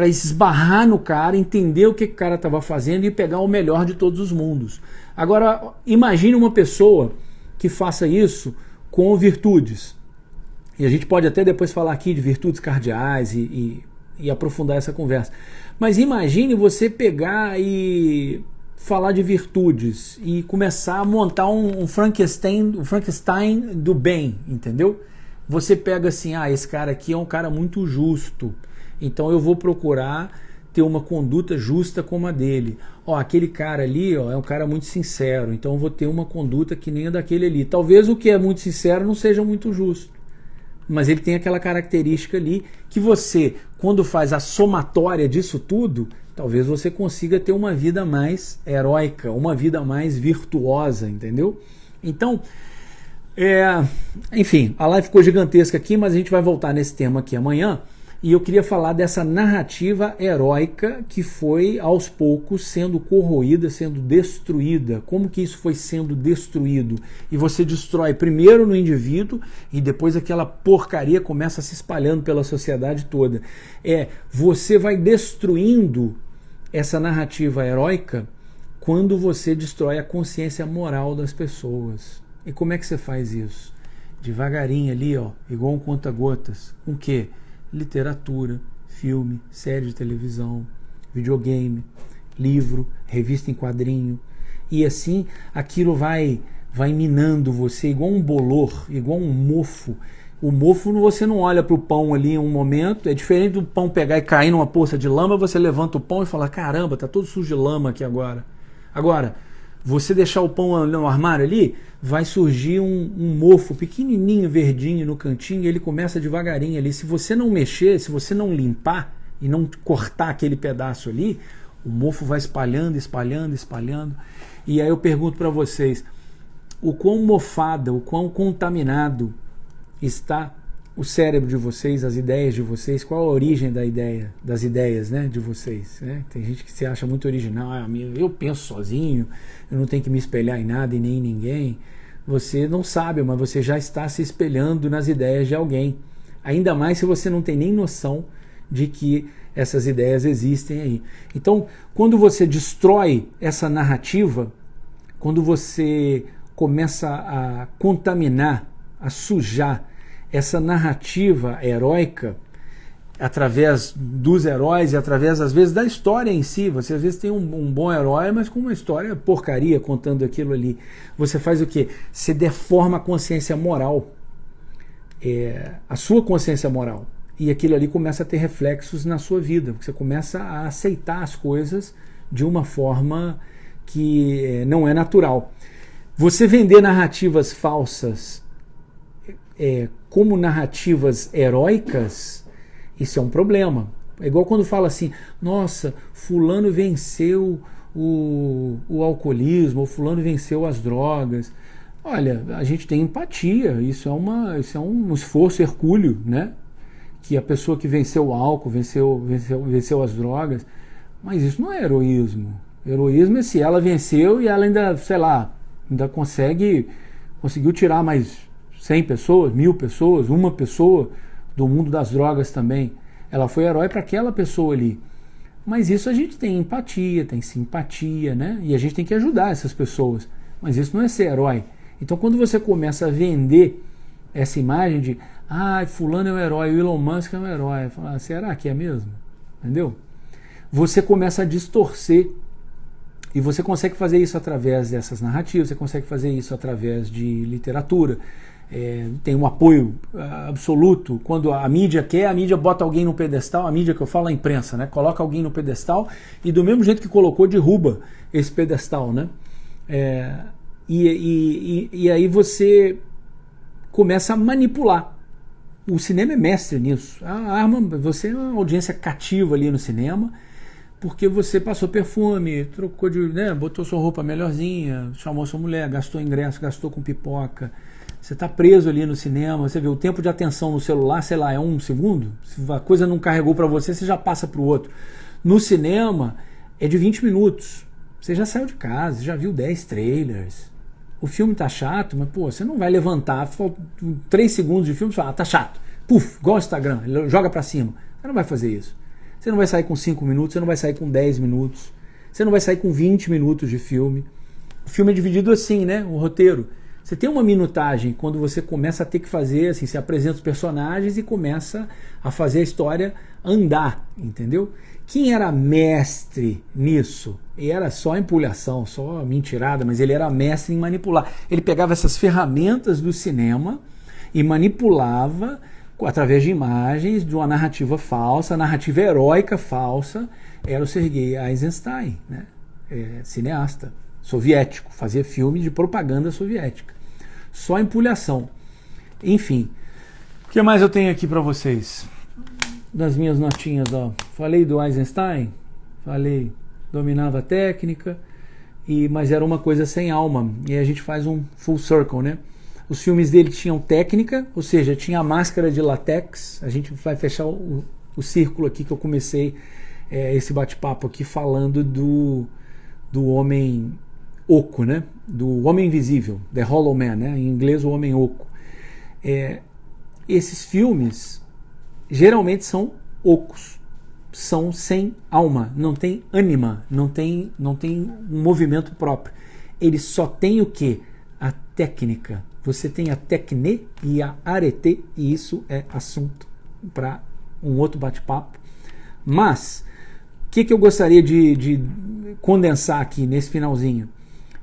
esbarrar no cara, entender o que o cara estava fazendo e pegar o melhor de todos os mundos. Agora, imagine uma pessoa que faça isso com virtudes. E a gente pode até depois falar aqui de virtudes cardeais e aprofundar essa conversa. Mas imagine você pegar e falar de virtudes e começar a montar um Frankenstein do bem, entendeu? Você pega assim, esse cara aqui é um cara muito justo, então eu vou procurar ter uma conduta justa como a dele. Aquele cara ali é um cara muito sincero, então eu vou ter uma conduta que nem a daquele ali. Talvez o que é muito sincero não seja muito justo, mas ele tem aquela característica ali que você, quando faz a somatória disso tudo, talvez você consiga ter uma vida mais heróica, uma vida mais virtuosa, entendeu? Então, enfim, a live ficou gigantesca aqui, mas a gente vai voltar nesse tema aqui amanhã. E eu queria falar dessa narrativa heróica que foi, aos poucos, sendo corroída, sendo destruída. Como que isso foi sendo destruído? E você destrói primeiro no indivíduo e depois aquela porcaria começa a se espalhando pela sociedade toda. Você vai destruindo essa narrativa heróica quando você destrói a consciência moral das pessoas. E como é que você faz isso? Devagarinho ali, igual um conta-gotas. Com o quê? Literatura, filme, série de televisão, videogame, livro, revista em quadrinho. E assim aquilo vai minando você igual um bolor, igual um mofo. O mofo você não olha para o pão ali em um momento, é diferente do pão pegar e cair numa poça de lama, você levanta o pão e fala, caramba, tá todo sujo de lama aqui agora. Agora, você deixar o pão no armário ali, vai surgir um mofo pequenininho, verdinho no cantinho, e ele começa devagarinho ali. Se você não mexer, se você não limpar e não cortar aquele pedaço ali, o mofo vai espalhando, espalhando, espalhando. E aí eu pergunto para vocês, o quão mofada, o quão contaminado está o cérebro de vocês, as ideias de vocês, qual a origem das ideias, né, de vocês, né? Tem gente que se acha muito original, eu penso sozinho, eu não tenho que me espelhar em nada e nem em ninguém. Você não sabe, mas você já está se espelhando nas ideias de alguém, ainda mais se você não tem nem noção de que essas ideias existem aí. Então, quando você destrói essa narrativa, quando você começa a contaminar, a sujar essa narrativa heróica através dos heróis e através, às vezes, da história em si. Você, às vezes, tem um bom herói, mas com uma história porcaria contando aquilo ali. Você faz o quê? Você deforma a consciência moral, a sua consciência moral. E aquilo ali começa a ter reflexos na sua vida. Você começa a aceitar as coisas de uma forma que não é natural. Você vender narrativas falsas como narrativas heróicas, isso é um problema. É igual quando fala assim, nossa, fulano venceu o alcoolismo, ou fulano venceu as drogas. Olha, a gente tem empatia, isso é um esforço hercúleo, né? que a pessoa que venceu o álcool, venceu as drogas, mas isso não é heroísmo. Heroísmo é se ela venceu e ela ainda, sei lá, ainda conseguiu tirar mais 100 pessoas, 1000 pessoas, uma pessoa do mundo das drogas também. Ela foi herói para aquela pessoa ali. Mas isso a gente tem empatia, tem simpatia, né? E a gente tem que ajudar essas pessoas. Mas isso não é ser herói. Então quando você começa a vender essa imagem de fulano é um herói, o Elon Musk é um herói, fala, será que é mesmo? Entendeu? Você começa a distorcer. E você consegue fazer isso através dessas narrativas, você consegue fazer isso através de literatura. Tem um apoio absoluto. Quando a mídia quer, a mídia bota alguém no pedestal, a mídia que eu falo é a imprensa, né? Coloca alguém no pedestal e do mesmo jeito que colocou, derruba esse pedestal, né? E aí você começa a manipular. O cinema é mestre nisso. Você é uma audiência cativa ali no cinema, porque você passou perfume, trocou botou sua roupa melhorzinha, chamou sua mulher, gastou ingresso, gastou com pipoca. Você está preso ali no cinema, você vê o tempo de atenção no celular, sei lá, é 1 segundo. Se a coisa não carregou para você, você já passa para o outro. No cinema é de 20 minutos. Você já saiu de casa, já viu 10 trailers. O filme tá chato, mas pô, você não vai levantar, 3 segundos de filme e falar, tá chato. Puf, igual o Instagram, joga para cima. Você não vai fazer isso. Você não vai sair com 5 minutos, você não vai sair com 10 minutos, você não vai sair com 20 minutos de filme. O filme é dividido assim, né? O roteiro. Você tem uma minutagem quando você começa a ter que fazer, assim, você apresenta os personagens e começa a fazer a história andar, entendeu? Quem era mestre nisso? E era só empulhação, só mentirada, mas ele era mestre em manipular. Ele pegava essas ferramentas do cinema e manipulava através de imagens, de uma narrativa falsa, narrativa heróica falsa. Era o Sergei Eisenstein, né? Cineasta soviético, fazia filme de propaganda soviética. Só empulhação. Enfim, o que mais eu tenho aqui para vocês? Das minhas notinhas, ó. Falei do Eisenstein, falei, dominava a técnica, mas era uma coisa sem alma. E aí a gente faz um full circle, né? Os filmes dele tinham técnica, ou seja, tinha a máscara de látex. A gente vai fechar o círculo aqui que eu comecei esse bate-papo aqui falando do homem oco, né? Do homem invisível, The Hollow Man, né? Em inglês o homem oco. Esses filmes geralmente são ocos, são sem alma, não tem ânima, não tem um movimento próprio. Eles só têm o quê? A técnica. Você tem a tecne e a arete, e isso é assunto para um outro bate-papo. Mas o que eu gostaria de condensar aqui nesse finalzinho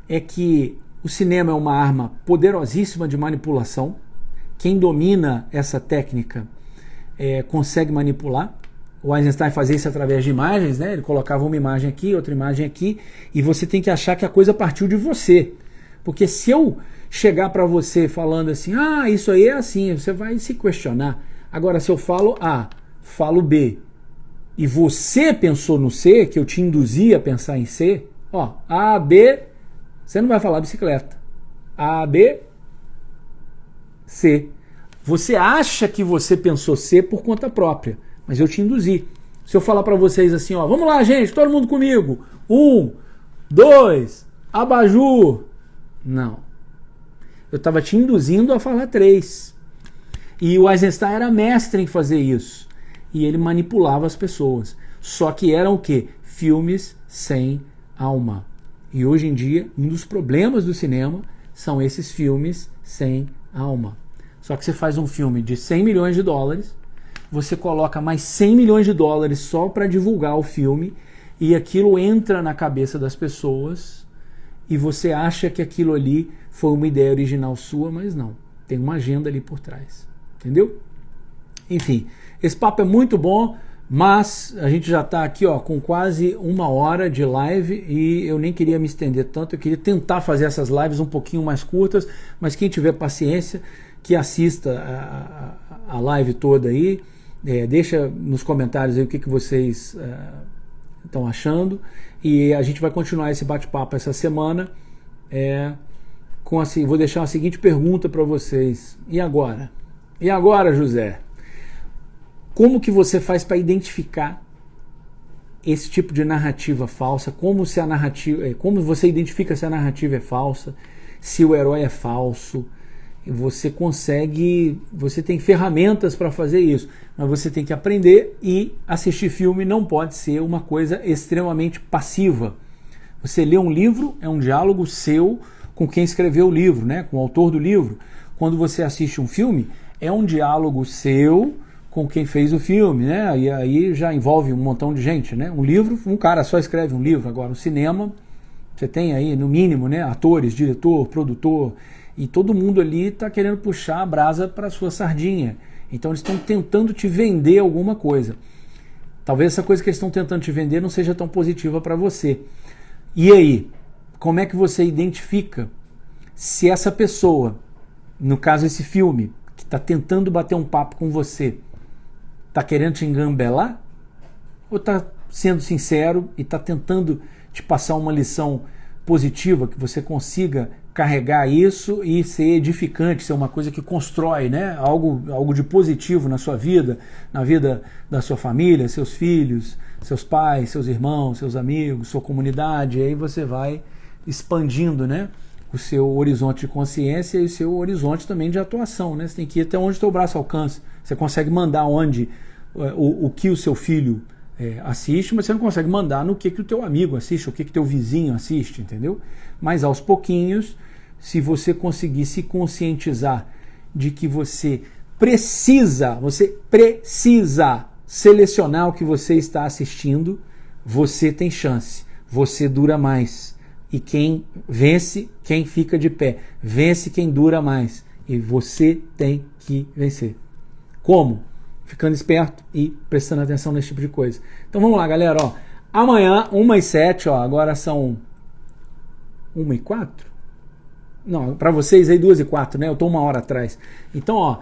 é que o cinema é uma arma poderosíssima de manipulação. Quem domina essa técnica consegue manipular. O Eisenstein fazia isso através de imagens, né? Ele colocava uma imagem aqui, outra imagem aqui, e você tem que achar que a coisa partiu de você. Porque se eu chegar para você falando assim, isso aí é assim, você vai se questionar. Agora, se eu falo A, falo B, e você pensou no C, que eu te induzi a pensar em C, A, B, você não vai falar bicicleta. A, B, C. Você acha que você pensou C por conta própria, mas eu te induzi. Se eu falar para vocês assim, vamos lá, gente, todo mundo comigo. 1, 2, abajur. Não. Eu estava te induzindo a falar 3. E o Eisenstein era mestre em fazer isso. E ele manipulava as pessoas. Só que eram o quê? Filmes sem alma. E hoje em dia, um dos problemas do cinema são esses filmes sem alma. Só que você faz um filme de 100 milhões de dólares, você coloca mais 100 milhões de dólares só para divulgar o filme, e aquilo entra na cabeça das pessoas, e você acha que aquilo ali foi uma ideia original sua, mas não. Tem uma agenda ali por trás. Entendeu? Enfim, esse papo é muito bom, mas a gente já está aqui com quase 1 hora de live e eu nem queria me estender tanto, eu queria tentar fazer essas lives um pouquinho mais curtas, mas quem tiver paciência, que assista a live toda aí, deixa nos comentários aí o que vocês estão achando, e a gente vai continuar esse bate-papo essa semana, vou deixar a seguinte pergunta para vocês: e agora? E agora, José? como que você faz para identificar esse tipo de narrativa falsa, como você identifica se a narrativa é falsa, se o herói é falso. Você tem ferramentas para fazer isso, mas você tem que aprender, e assistir filme não pode ser uma coisa extremamente passiva. Você lê um livro, é um diálogo seu com quem escreveu o livro, né? Com o autor do livro. Quando você assiste um filme, é um diálogo seu com quem fez o filme, né? E aí já envolve um montão de gente, né? Um livro, um cara só escreve um livro. Agora, o cinema, você tem aí, no mínimo, né? Atores, diretor, produtor, e todo mundo ali está querendo puxar a brasa para a sua sardinha. Então eles estão tentando te vender alguma coisa. Talvez essa coisa que eles estão tentando te vender não seja tão positiva para você. E aí, como é que você identifica se essa pessoa, no caso esse filme, que está tentando bater um papo com você, está querendo te engambelar? Ou está sendo sincero e está tentando te passar uma lição positiva, que você consiga carregar isso e ser edificante, ser uma coisa que constrói, né? Algo de positivo na sua vida, na vida da sua família, seus filhos, seus pais, seus irmãos, seus amigos, sua comunidade. E aí você vai expandindo, né, o seu horizonte de consciência e o seu horizonte também de atuação, né? Você tem que ir até onde o teu braço alcança. Você consegue mandar onde o que o seu filho assiste, mas você não consegue mandar no que o teu amigo assiste, o que teu vizinho assiste, entendeu? Mas aos pouquinhos, se você conseguir se conscientizar de que você precisa selecionar o que você está assistindo, você tem chance, você dura mais. E quem vence, quem fica de pé. Vence quem dura mais. E você tem que vencer. Como? Ficando esperto e prestando atenção nesse tipo de coisa. Então vamos lá, galera. Ó. Amanhã, 1h07, ó, agora são 1h04? Não, para vocês aí 2h04, né? Eu tô 1 hora atrás. Então, ó,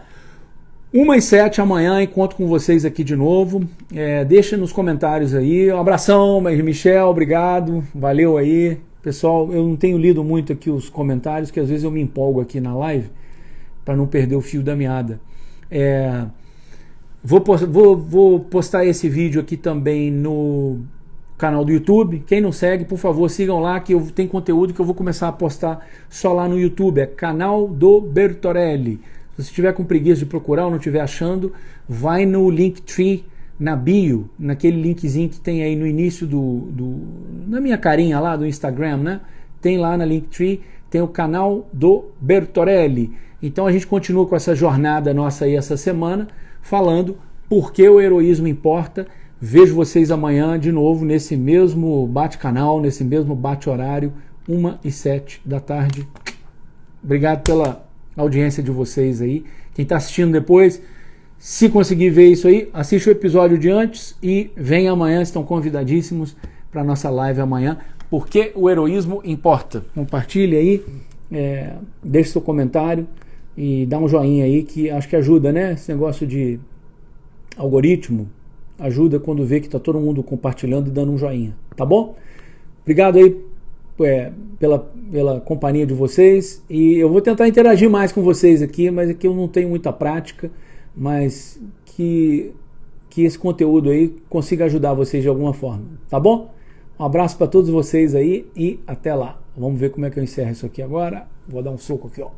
1h07 amanhã, encontro com vocês aqui de novo. Deixa nos comentários aí. Um abração, Michel, obrigado. Valeu aí. Pessoal, eu não tenho lido muito aqui os comentários, que às vezes eu me empolgo aqui na live para não perder o fio da meada. Vou postar esse vídeo aqui também no canal do YouTube. Quem não segue, por favor, sigam lá, que tem conteúdo que eu vou começar a postar só lá no YouTube. É canal do Bertorelli. Se você estiver com preguiça de procurar ou não estiver achando, vai no Linktree, na bio, naquele linkzinho que tem aí no início na minha carinha lá do Instagram, né? Tem lá na Linktree, tem o canal do Bertorelli. Então a gente continua com essa jornada nossa aí essa semana, falando por que o heroísmo importa. Vejo vocês amanhã de novo nesse mesmo bate-canal, nesse mesmo bate-horário, 1h07 da tarde. Obrigado pela audiência de vocês aí. Quem está assistindo depois, se conseguir ver isso aí, assiste o episódio de antes e vem amanhã, estão convidadíssimos para a nossa live amanhã, porque o heroísmo importa. Compartilhe aí, deixe seu comentário e dá um joinha aí, que acho que ajuda, né? Esse negócio de algoritmo ajuda quando vê que está todo mundo compartilhando e dando um joinha, tá bom? Obrigado aí pela companhia de vocês, e eu vou tentar interagir mais com vocês aqui, mas aqui eu não tenho muita prática, mas que esse conteúdo aí consiga ajudar vocês de alguma forma, tá bom? Um abraço para todos vocês aí e até lá. Vamos ver como é que eu encerro isso aqui agora. Vou dar um soco aqui, ó.